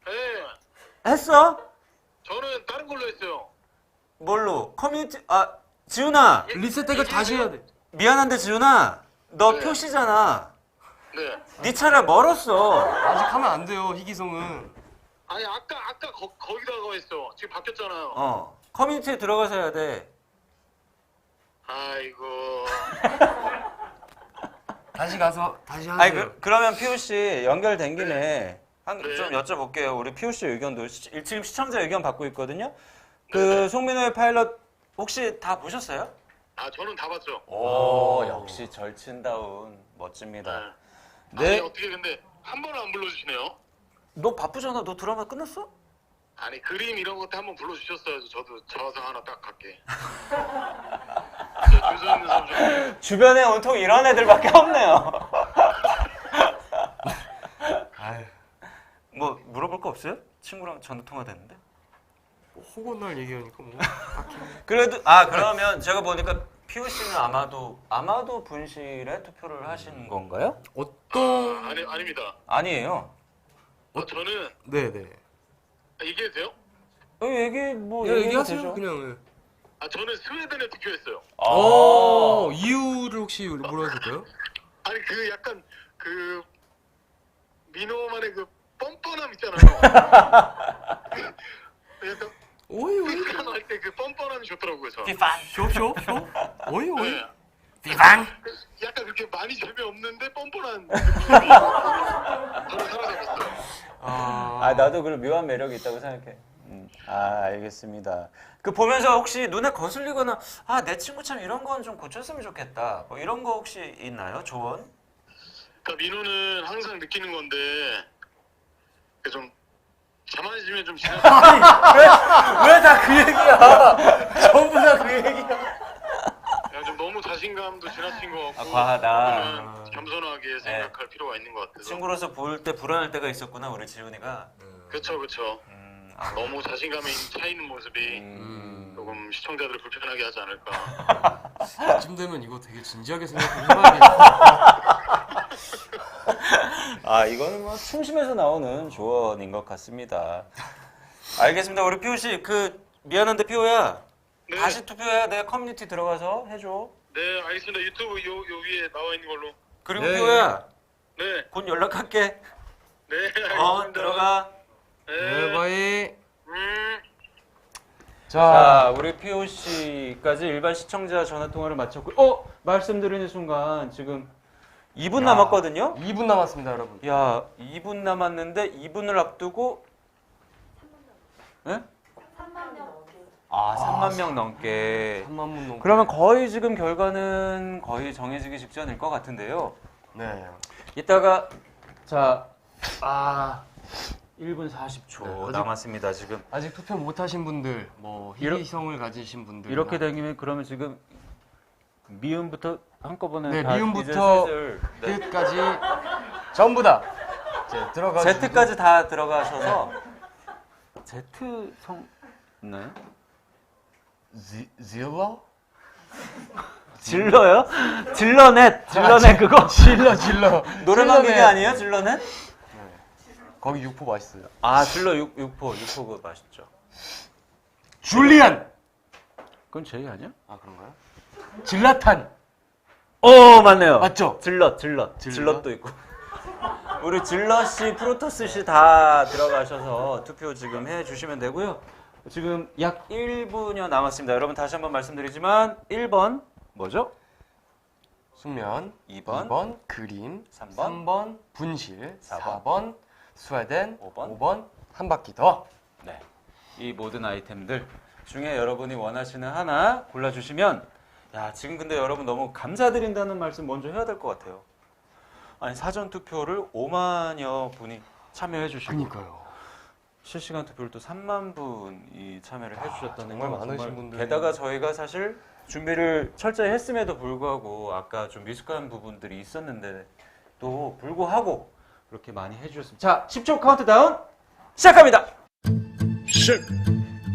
네. 했어? 저는 다른 걸로 했어요. 뭘로? 커뮤니티 지훈아 리셋택을 다시 해야 돼. 미안한데 지훈아 너 네. 표시잖아. 네. 네 차를 멀었어. 아직 하면 안 돼요. 희기성은. 아니 아까 거기다가 했어. 지금 바뀌었잖아요. 커뮤니티에 들어가서 해야 돼. 아이고. 다시 가서 다시 하세요. 아니 그러면 피오 씨 연결된 김에 네. 좀 여쭤볼게요. 우리 피오 씨 의견도 지금 시청자 의견 받고 있거든요. 그 송민호의 파일럿 혹시 다 보셨어요? 아 저는 다 봤죠. 오 역시 절친다운 멋집니다. 아니 네. 어떻게 근데 한 번은 안 불러주시네요. 너 바쁘잖아. 너 드라마 끝났어? 아니 그림 이런 것도 한번 불러주셨어야죠. 저도 저서 하나 딱 갈게. 저 주소 있는 사람 좀. 주변에 온통 이런 애들밖에 없네요. 아유, 뭐 물어볼 거 없어요? 친구랑 전화 통화됐는데. 뭐 호건 날 얘기하니까 뭐. 그래도 그러면 제가 보니까 피오 씨는 아마도 분실에 투표를 하신 건가요? 어떤? 아닙니다. 아니에요. 저는 네네. 얘기해도 돼요? 얘기하세요. 그냥. 저는 스웨덴에 투표했어요. 이유를 혹시 물어볼까요? 아니 그 약간 그 민호만의 그 뻔뻔함 있잖아요. 약간 오이. 할때 그 뻔뻔함이 좋더라고요. 저. 쇼. 오이. 네. 비방. 약간 그렇게 많이 재미없는데 뻔뻔한. 저는 사라졌어요. 나도 그런 묘한 매력이 있다고 생각해. 알겠습니다. 그 보면서 혹시 눈에 거슬리거나 내 친구 참 이런 건 좀 고쳤으면 좋겠다. 뭐 이런 거 혹시 있나요? 조언? 그러니까 민호는 항상 느끼는 건데 좀 자만심에 좀 지나. 왜 다 그 얘기야? 전부 다 그 얘기야. 좀 너무 자신감도 지나친 것 같고. 과하다. 겸손하게 생각할 필요가 있는 것 같아서. 친구로서 볼 때 불안할 때가 있었구나 우리 지훈이가. 그렇죠. 너무 자신감에 차 있는 모습이 조금 시청자들을 불편하게 하지 않을까. 이쯤 되면 이거 되게 진지하게 생각해봐야겠다. 이거는 뭐 충심에서 나오는 조언인 것 같습니다. 알겠습니다. 우리 피오 씨, 미안한데 피오야. 네. 다시 투표해야 돼. 커뮤니티 들어가서 해줘. 네, 알겠습니다. 유튜브 요 위에 나와 있는 걸로. 그리고 네. 피오야, 네. 곧 연락할게. 네, 알겠습니다. 들어가. 네, 바이. 음. 자, 우리 피오 씨까지 일반 시청자 전화 통화를 마쳤고, 말씀드리는 순간 지금 2분 남았거든요. 2분 남았습니다, 여러분. 야, 2분 남았는데 2분을 앞두고, 네? 3만 명. 아, 3만 명 넘게. 3만 분 넘게. 그러면 거의 지금 결과는 거의 정해지기 직전일 것 같은데요. 네. 이따가 자, 1분 40초 네, 아직- 남았습니다. 지금 아직 투표 못 하신 분들, 뭐 이러- 희귀성을 가지신 분들 이렇게 되면 그러면 지금 미음부터 한꺼번에 네, 다 미음부터 이제 슬슬, 네. 끝까지 전부 다 이제 들어가 Z까지 다 들어가셔서 Z 성 있나요? 질러? 질러요? 질러넷 그거 질러 노래방 기계 질러넷. 아니에요? 질러넷? 거기 육포 맛있어요. 아, 질러 육포 그거 맛있죠. 줄리안. 그건 제이 아니야? 아, 그런가요? 질라탄. 맞네요. 맞죠? 질럿도 있고. 우리 질럿이 프로토스씨 다 들어가셔서 투표 지금 해주시면 되고요. 지금 약 1분여 남았습니다. 여러분 다시 한번 말씀드리지만 1번 뭐죠? 숙면. 2번, 그림. 3번, 3번 분실. 4번, 4번 스웨덴. 5번. 5번 한 바퀴 더. 네, 이 모든 아이템들 중에 여러분이 원하시는 하나 골라주시면, 야, 지금 근데 여러분 너무 감사드린다는 말씀 먼저 해야 될 것 같아요. 아니, 사전 투표를 5만여 분이 참여해 주시고 그러니까요. 실시간 투표를 또 3만 분이 참여를 해주셨다는 정말 거 많으신 분들이. 게다가 저희가 사실 준비를 철저히 했음에도 불구하고 아까 좀 미숙한 부분들이 있었는데 또 불구하고 그렇게 많이 해주셨습니다. 자, 10초 카운트다운 시작합니다. 10,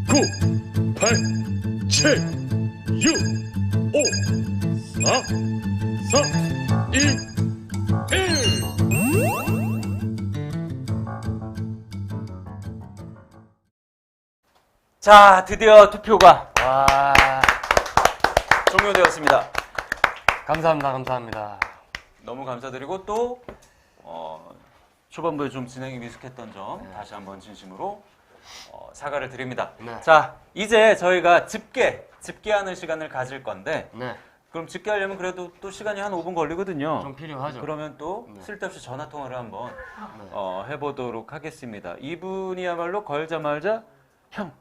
9, 8, 7, 6, 5, 4, 3, 2, 1. 자, 드디어 투표가 와. 종료되었습니다. 감사합니다. 너무 감사드리고 또 초반부에 좀 진행이 미숙했던 점 다시 한번 진심으로 사과를 드립니다. 네. 자, 이제 저희가 집계하는 시간을 가질 건데 네. 그럼 집계하려면 그래도 또 시간이 한 5분 걸리거든요. 좀 필요하죠. 그러면 또 네. 쓸데없이 전화 통화를 한번 네. 해보도록 하겠습니다. 이분이야말로 걸자마자 형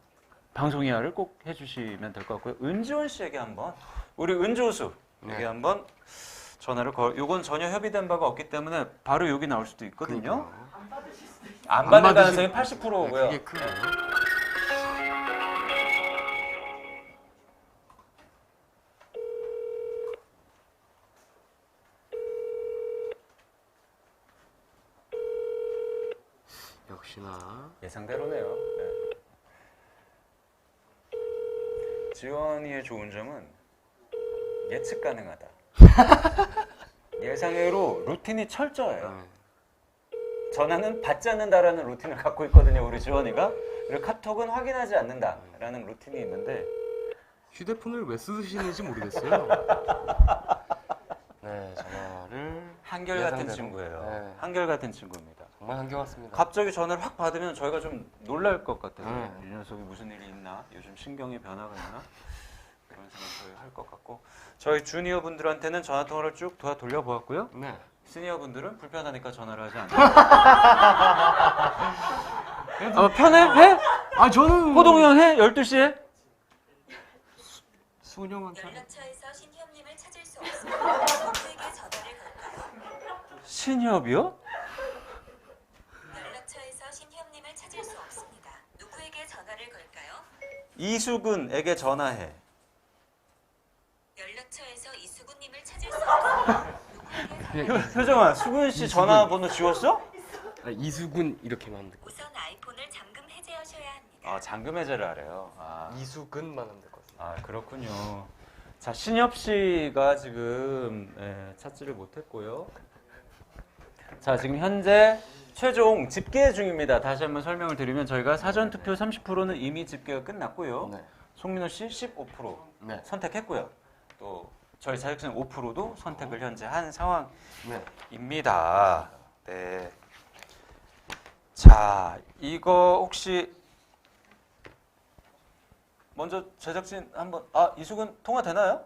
방송이야를 꼭 해주시면 될 것 같고요. 은지원 씨에게 한번 우리 은조수에게 네. 한번 전화를 요건 전혀 협의된 바가 없기 때문에 바로 여기 나올 수도 있거든요. 안 받을 가능성이 80%고요. 그게 크네요. 역시나 예상대로네요. 네. 지원이의 좋은 점은 예측 가능하다. 예상외로 루틴이 철저해요. 전화는 받지 않는다라는 루틴을 갖고 있거든요, 우리 지원이가. 그리고 카톡은 확인하지 않는다라는 루틴이 있는데 휴대폰을 왜 쓰시는지 모르겠어요. 네, 전화를 한결같은 예상대로. 친구예요. 네. 한결같은 친구입니다. 정말 한결같습니다. 갑자기 전화를 확 받으면 저희가 좀 놀랄 것 같아요. 네. 이 녀석이 무슨 일이 있나? 요즘 신경의 변화가 있나? 그런 생각 저희 할 것 같고 저희 주니어 분들한테는 전화 통화를 쭉 돌려보았고요. 네. 시니어 분들은 불편하니까 전화를 하지 않아요. 편해? 해? 아, 저는 호동이 해? 12시에? 수녀한테 연락처에서 신현님을 찾을 수 없습니다. 누구에게 전화를 걸까요? 신협이요? 연락처에서 신현님을 찾을 수 없습니다. 누구에게 전화를 걸까요? 이수근에게 전화해. 연락처에서 이수근님을 찾을 수 없습니다. 효정아, 수근 씨 전화번호 지웠어? 아, 이수근 이렇게만 하면 돼. 우선 아이폰을 잠금 해제하셔야 합니다. 아, 잠금 해제를 하래요. 이수근만 하면 될 것 같습니다. 아, 그렇군요. 자, 신협 씨가 지금 찾지를 못했고요. 자, 지금 현재 최종 집계 중입니다. 다시 한번 설명을 드리면 저희가 사전 투표 30%는 이미 집계가 끝났고요. 네. 송민호 씨 15% 네. 선택했고요. 또 저희 자격증 5%도 선택을 현재 한 상황입니다. 네. 자, 이거 혹시 먼저 제작진 한번 이수근 통화 되나요?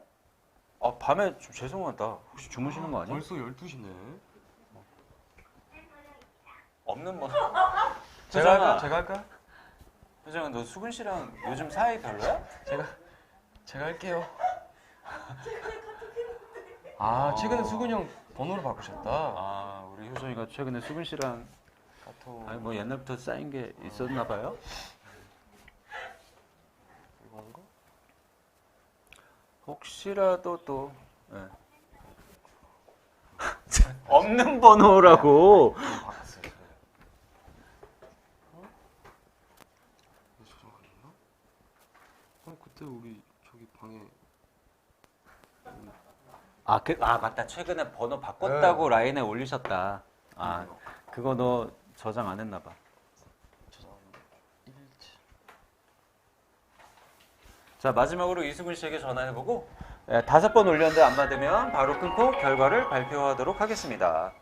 밤에 좀 죄송하다. 혹시 주무시는 거 아니야? 벌써 12시네. 없는 번. 제가 할까? 효정아, 너 수근 씨랑 요즘 사이 별로야? 제가 할게요. 최근에 수근이 형 번호를 바꾸셨다. 우리 효정이가 최근에 수근 씨랑 카톡. 뭐 옛날부터 쌓인 게 있었나 봐요. 이건가? 혹시라도 또 없는 번호라고. 바꿨어요. 저장 아닌가? 그때 우리 저기 방에 맞다. 최근에 번호 바꿨다고 라인에 올리셨다. 그거 너 저장 안 했나 봐. 자, 마지막으로 이수근 씨에게 전화해보고 5번 올렸는데 안 받으면 바로 끊고 결과를 발표하도록 하겠습니다.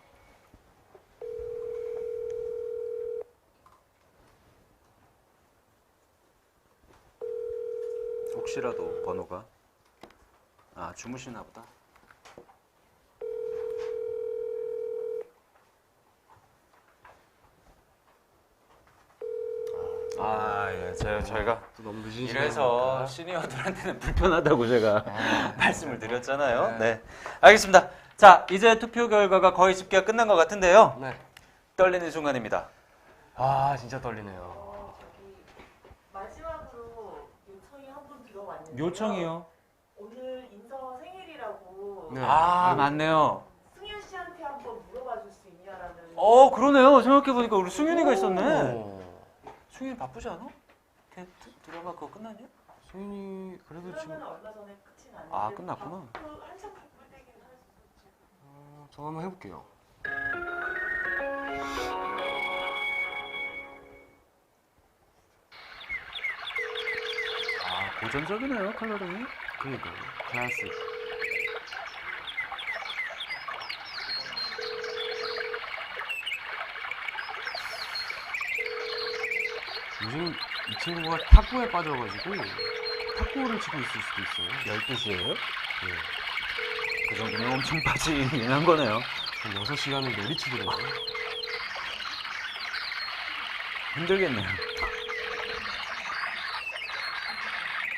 혹시라도 번호가 주무시나 보다. 저희가 또 너무 늦은 이래서 시간이니까. 시니어들한테는 불편하다고 제가 말씀을 드렸잖아요. 네, 알겠습니다. 자, 이제 투표 결과가 거의 집계가 끝난 것 같은데요. 네. 떨리는 순간입니다. 진짜 떨리네요. 마지막으로 요청이 한 분 들어왔는데 요청이요? 오늘 인서 생일이라고 네. 맞네요. 승윤 씨한테 한번 물어봐 줄 수 있냐라는. 그러네요. 생각해보니까 우리 승윤이가 있었네. 승윤이 바쁘지 않아? 걔 드라마 그거 끝났냐? 수인이 그래도 지금 그러면 얼마 전에 끝이 났는데. 끝났구나. 한참 바쁠 때긴 할 수 있지. 저 한번 해볼게요. 고전적이네요, 컬러링이. 그니까요. 클래식. 요즘 이 친구가 탁구에 빠져가지고 탁구를 치고 있을 수도 있어요. 12시에요? 네. 그 정도면 엄청 빠지긴 거네요. 한 6시간을 내리치더라고요. 힘들겠네요.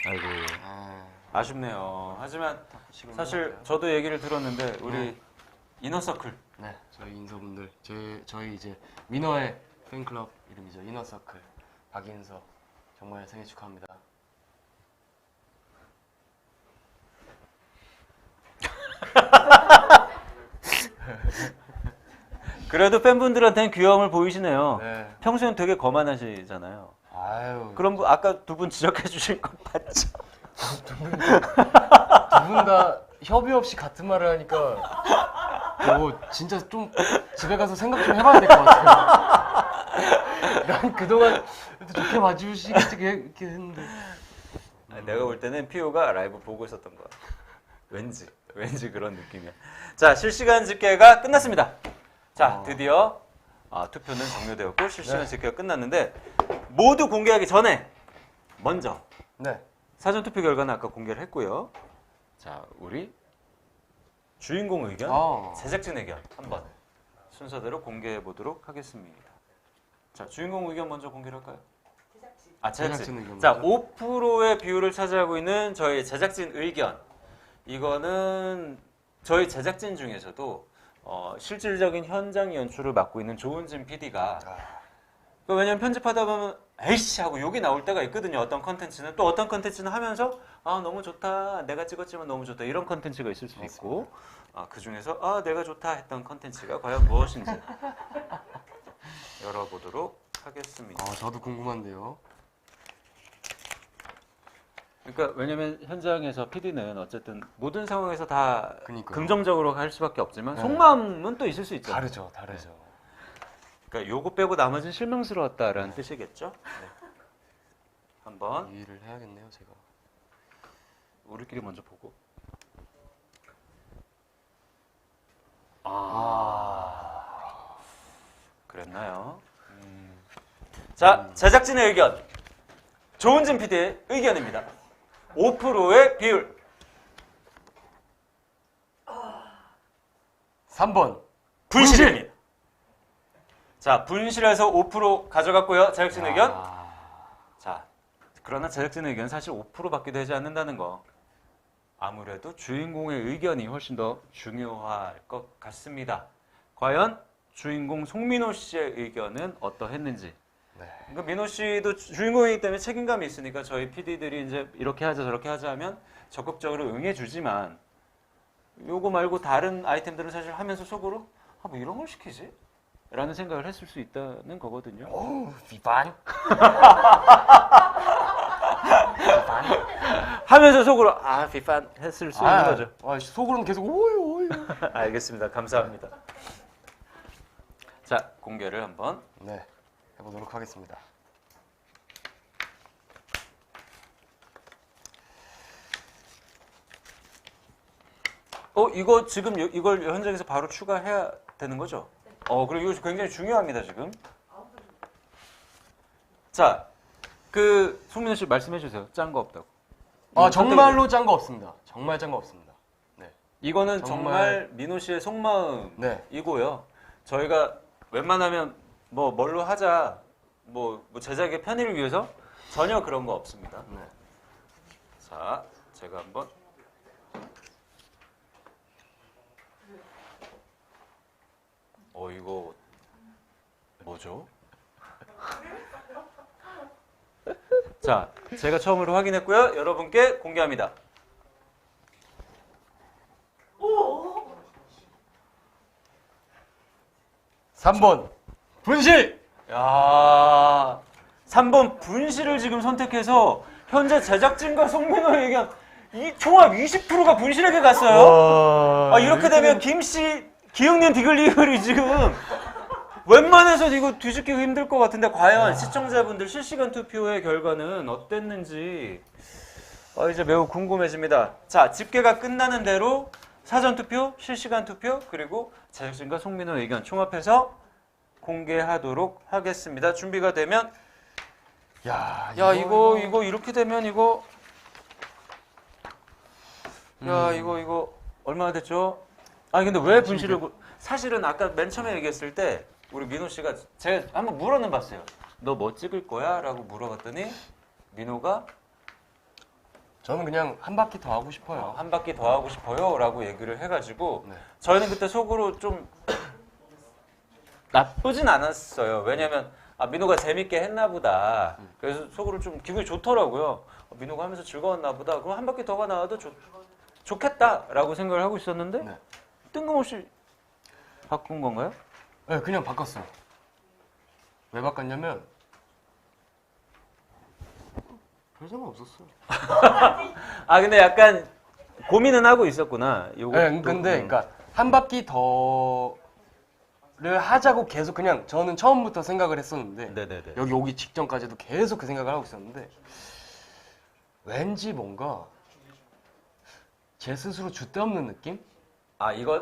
아이고, 아쉽네요. 하지만 사실 저도 얘기를 들었는데 우리 이너서클. 네, 저희 인서분들, 저희 이제 위너의 팬클럽 이름이죠. 이너서클 박인서 정말 생일 축하합니다. 그래도 팬분들한테는 귀여움을 보이시네요. 네. 평소엔 되게 거만하시잖아요. 아유. 그럼 아까 두 분 지적해 주신 거 봤죠? 두 분 다 협의 없이 같은 말을 하니까 진짜 좀 집에 가서 생각 좀 해봐야 될 것 같아요. 난 그동안 좋게 봐주시겠지 이렇게 했는데 내가 볼 때는 피오가 라이브 보고 있었던 거야. 왠지 그런 느낌이야. 자, 실시간 집계가 끝났습니다. 자, 드디어 투표는 종료되었고 실시간 집계가 끝났는데 모두 공개하기 전에 먼저 사전 투표 결과는 아까 공개를 했고요. 자, 우리 주인공 의견, 제작진 의견 한번 순서대로 공개해 보도록 하겠습니다. 자, 주인공 의견 먼저 공개를 할까요? 제작진 의견. 자, 5%의 비율을 차지하고 있는 저희 제작진 의견. 이거는 저희 제작진 중에서도 실질적인 현장 연출을 맡고 있는 조은진 PD가 왜냐면 편집하다 보면 에이씨 하고 욕이 나올 때가 있거든요. 어떤 컨텐츠는 또 어떤 컨텐츠는 하면서 너무 좋다, 내가 찍었지만 너무 좋다 이런 컨텐츠가 있을 수도 있고 그 중에서 내가 좋다 했던 컨텐츠가 과연 무엇인지 열어보도록 하겠습니다. 저도 궁금한데요. 그러니까 왜냐면 현장에서 PD는 어쨌든 모든 상황에서 다 그러니까요. 긍정적으로 할 수밖에 없지만 속마음은 또 있을 수 있죠. 다르죠. 그러니까 요거 빼고 나머지는 실망스러웠다라는 뜻이겠죠. 네. 한번 이해를 해야겠네요, 제가. 우리끼리 먼저 보고. 그랬나요? 자, 제작진의 의견. 조은진 PD의 의견입니다. 5%의 비율. 3번. 분실입니다. 자, 분실해서 5% 가져갔고요. 제작진 의견. 자, 그러나 제작진 의견 사실 5%밖에 되지 않는다는 거. 아무래도 주인공의 의견이 훨씬 더 중요할 것 같습니다. 과연 주인공 송민호 씨의 의견은 어떠했는지. 그러니까 민호 씨도 주인공이기 때문에 책임감이 있으니까 저희 PD들이 이제 이렇게 하자 저렇게 하자 하면 적극적으로 응해주지만 요거 말고 다른 아이템들은 사실 하면서 속으로 뭐 이런 걸 시키지? 라는 생각을 했을 수 있다는 거거든요. 오, 비반. 하면서 속으로 비판 했을 수 있는 거죠. 속으로는 계속 오유. 알겠습니다. 감사합니다. 자, 공개를 한번 해보도록 하겠습니다. 이거 지금 이걸 현장에서 바로 추가해야 되는 거죠? 그리고 이거 굉장히 중요합니다, 지금. 자, 송민호 씨 말씀해 주세요. 짠 거 없다고. 정말로 짠 거 없습니다. 정말 짠 거 없습니다. 이거는 정말 민호 씨의 속마음이고요. 저희가 웬만하면 뭘로 하자, 제작의 편의를 위해서 전혀 그런 거 없습니다. 자, 제가 한번. 이거 뭐죠? 자, 제가 처음으로 확인했고요. 여러분께 공개합니다. 오! 3번 분실! 야, 3번 분실을 지금 선택해서 현재 제작진과 송민호의 의견 이 총합 20%가 분실에게 갔어요. 이렇게 되면 김씨, 기흥님 디글리글이 지금 웬만해서 이거 뒤집기가 힘들 것 같은데 과연 시청자분들 실시간 투표의 결과는 어땠는지 이제 매우 궁금해집니다. 자, 집계가 끝나는 대로 사전 투표, 실시간 투표, 그리고 제작진과 송민호의 의견 총합해서 공개하도록 하겠습니다. 준비가 되면 이거 이렇게 되면 이거 얼마나 됐죠? 근데 왜 분실을 사실은 아까 맨 처음에 얘기했을 때 우리 민호 씨가 제가 한번 물어는 봤어요. 너 뭐 찍을 거야? 라고 물어봤더니 민호가 저는 그냥 한 바퀴 더 하고 싶어요. 한 바퀴 더 하고 싶어요 라고 얘기를 해가지고 저희는 그때 속으로 좀 나쁘진 않았어요. 왜냐면 민호가 재밌게 했나 보다. 그래서 속으로 좀 기분이 좋더라고요. 민호가 하면서 즐거웠나 보다. 그럼 한 바퀴 더가 나와도 좋겠다라고 생각을 하고 있었는데 뜬금없이 바꾼 건가요? 네, 그냥 바꿨어요. 왜 바꿨냐면 별 생각 없었어요. 근데 약간 고민은 하고 있었구나. 근데 그러니까 한 바퀴 더를 하자고 계속 그냥 저는 처음부터 생각을 했었는데 여기 오기 직전까지도 계속 그 생각을 하고 있었는데 왠지 뭔가 제 스스로 줏대없는 느낌?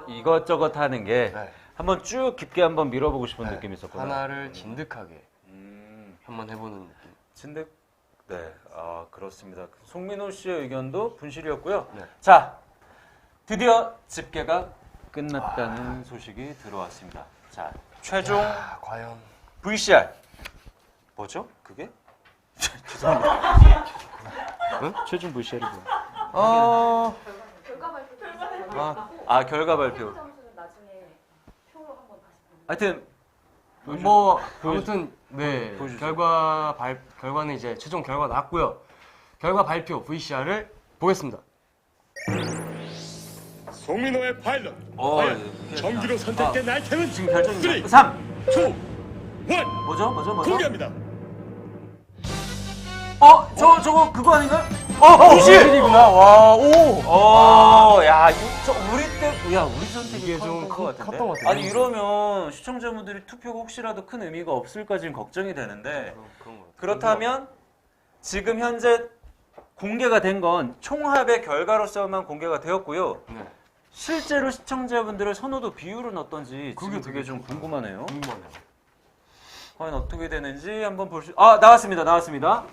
이것저것 하는 게 한번 쭉 깊게 한번 밀어보고 싶은 느낌이 있었구나. 하나를 진득하게 한번 해보는 느낌. 진득? 그렇습니다. 송민호 씨의 의견도 분실이었고요. 자, 드디어 집계가 끝났다는 소식이 들어왔습니다. 자, 최종 과연 VCR 뭐죠? 그게? 죄송합니다. 최종 VCR이 뭐야? 결과 발표. 결과 발표. 점수는 나중에 표로 한번 다시 보는. 하여튼 아무튼 보여주세요. 결과는 이제 최종 결과 나왔고요. 결과 발표 VCR을 보겠습니다. 송민호의 파일럿. 과연 정기로 선택된 아이템은 지금 결정입니다. 3, 2, 1. 뭐죠? 공개합니다. 저거 그거 아닌가요? 분실이구나. 와, 오. 야, 우리 선택이 이게 좀 컸던 것 컸던 같은데. 것 같아요. 이러면 시청자분들이 투표가 혹시라도 큰 의미가 없을까 지금 걱정이 되는데 그런 거 같아요. 그렇다면 지금 현재 공개가 된 건 총합의 결과로서만 공개가 되었고요. 네. 실제로 시청자분들의 선호도 비율은 어떤지 그게 지금 되게 되게 좀 궁금하네요. 궁금하네요. 과연 어떻게 되는지 한번 볼 수. 나왔습니다.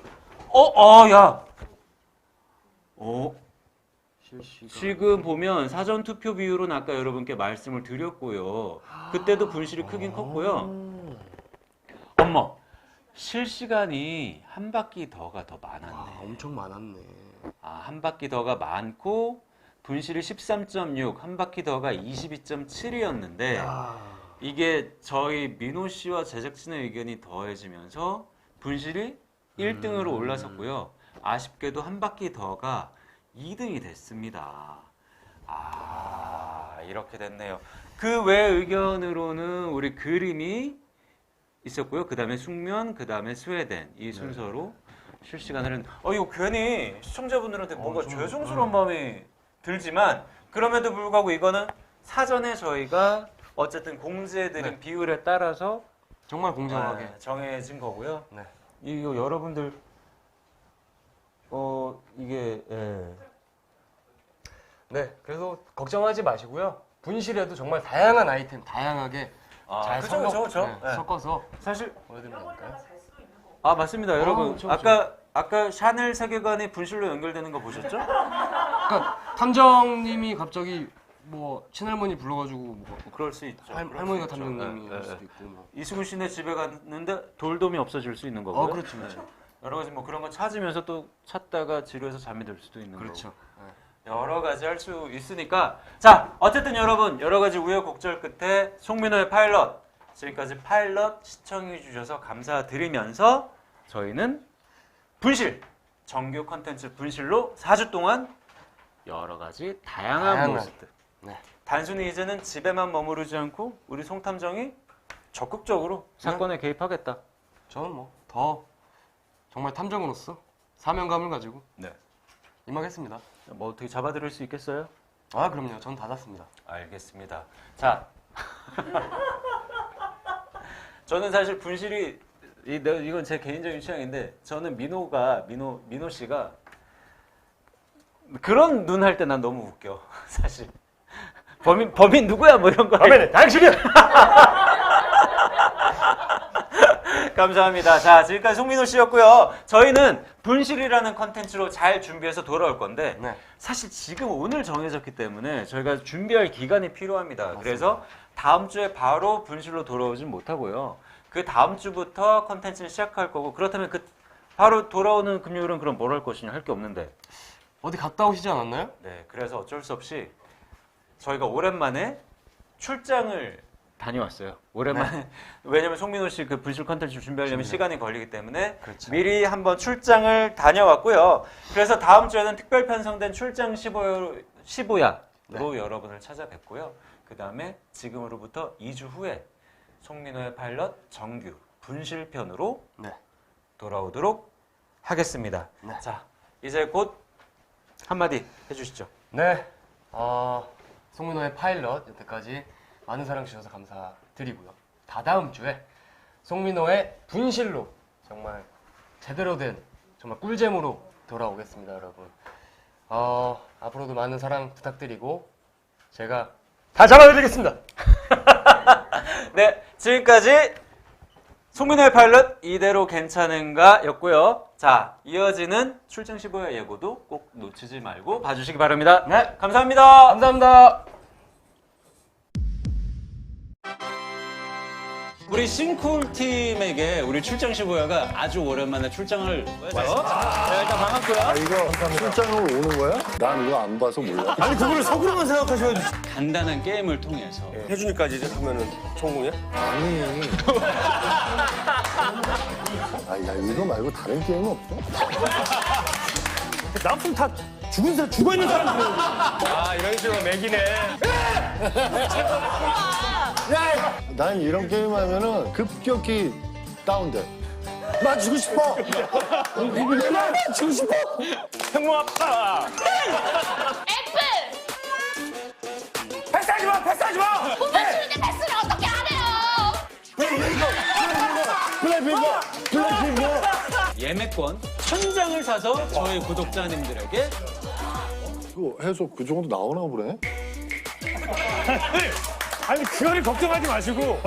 야. 지금 보면 사전 투표 비율은 아까 여러분께 말씀을 드렸고요. 그때도 분실이 크긴 컸고요. 어머, 실시간이 한 바퀴 더가 더 많았네. 엄청 많았네. 한 바퀴 더가 많고 분실이 13.6, 한 바퀴 더가 22.7이었는데 이게 저희 민호 씨와 제작진의 의견이 더해지면서 분실이 1등으로 올라섰고요. 아쉽게도 한 바퀴 더가 2등이 됐습니다. 이렇게 됐네요. 그 외 의견으로는 우리 그림이 있었고요. 그 다음에 숙면, 그 다음에 스웨덴 이 순서로 실시간을 했는데 이거 괜히 시청자분들한테 뭔가 죄송스러운 마음이 들지만 그럼에도 불구하고 이거는 사전에 저희가 어쨌든 공지해드린 비율에 따라서 정말 공정하게 정해진 거고요. 네. 이거 여러분들 이게 네, 그래서 걱정하지 마시고요. 분실에도 정말 다양한 아이템 다양하게 잘 섞어서 사실 보여드리면 될까요? 맞습니다, 여러분. 아까 샤넬 세계관이 분실로 연결되는 거 보셨죠? 그러니까 탐정님이 갑자기 뭐 친할머니 불러가지고 뭐 그럴 수 있죠. 할머니가 탐정님일 수도 있고 뭐. 이수근 씨네 집에 갔는데 돌돔이 없어질 수 있는 거고요. 그렇죠. 여러 가지 뭐 그런 거 찾으면서 또 찾다가 지루해서 잠이 들 수도 있는 그렇죠. 거고. 여러 가지 할 수 있으니까 자 어쨌든 여러분 여러 가지 우여곡절 끝에 송민호의 파일럿 지금까지 파일럿 시청해 주셔서 감사드리면서 저희는 분실 정규 컨텐츠 분실로 4주 동안 여러 가지 다양한 모습들 단순히 이제는 집에만 머무르지 않고 우리 송탐정이 적극적으로 사건에 개입하겠다. 저는 뭐 더 정말 탐정으로서 사명감을 가지고 임하겠습니다. 뭐 어떻게 잡아드릴 수 있겠어요? 그럼요. 전 닫았습니다. 알겠습니다. 자, 저는 사실 분실이 이건 제 개인적인 취향인데 저는 민호 씨가 그런 눈 할 때 난 너무 웃겨. 사실 범인 누구야 뭐 이런 거. 범인은 당신이야. 감사합니다. 자, 지금까지 송민호 씨였고요. 저희는 분실이라는 컨텐츠로 잘 준비해서 돌아올 건데 사실 지금 오늘 정해졌기 때문에 저희가 준비할 기간이 필요합니다. 맞습니다. 그래서 다음 주에 바로 분실로 돌아오진 못하고요. 그 다음 주부터 컨텐츠를 시작할 거고 그렇다면 그 바로 돌아오는 금요일은 그럼 뭘 할 것이냐 할 게 없는데 어디 갔다 오시지 않았나요? 네, 그래서 어쩔 수 없이 저희가 오랜만에 출장을 다녀왔어요. 오랜만에. 왜냐면 송민호 씨 그 분실 컨텐츠 준비하려면 시간이 걸리기 때문에 미리 한번 출장을 다녀왔고요. 그래서 다음 주에는 특별 편성된 출장 15야로 여러분을 찾아뵙고요. 그 다음에 지금으로부터 2주 후에 송민호의 파일럿 정규 분실편으로 돌아오도록 하겠습니다. 자, 이제 곧 한마디 해주시죠. 네. 송민호의 파일럿 여태까지 많은 사랑 주셔서 감사드리고요. 다다음 주에 송민호의 분실로 정말 제대로 된 정말 꿀잼으로 돌아오겠습니다, 여러분. 앞으로도 많은 사랑 부탁드리고 제가 다 잡아드리겠습니다. 네, 지금까지 송민호의 파일럿 이대로 괜찮은가 였고요. 자, 이어지는 출장 15회 예고도 꼭 놓치지 말고 봐주시기 바랍니다. 네, 감사합니다. 감사합니다. 우리 싱쿨 팀에게 우리 출장 15야가 아주 오랜만에 출장을 해서 일단 반갑고요. 이거 출장으로 오는 거야? 난 이거 안 봐서 몰라. 아니 그거를 속으로만 생각하셔야지. 간단한 게임을 통해서 혜준이까지 이제 하면은 성공이야? 아니. 야 이거 말고 다른 게임 없어? 나쁜 다 죽은 사람 죽어 있는 사람들. 이런 식으로 매기네. 난 이런 게임 하면은 급격히 다운돼. 맞추고 싶어. 맞추고 싶어. 형무 아빠. F! 패스하지 마. 패스하지 마. 못 맞추는데 패스를 어떻게 안 해요? 플레이 빙고. 예매권 천장을 사서 저희 구독자님들에게 이거 해서 그 정도 나오나 보네? 아니 그거를 걱정하지 마시고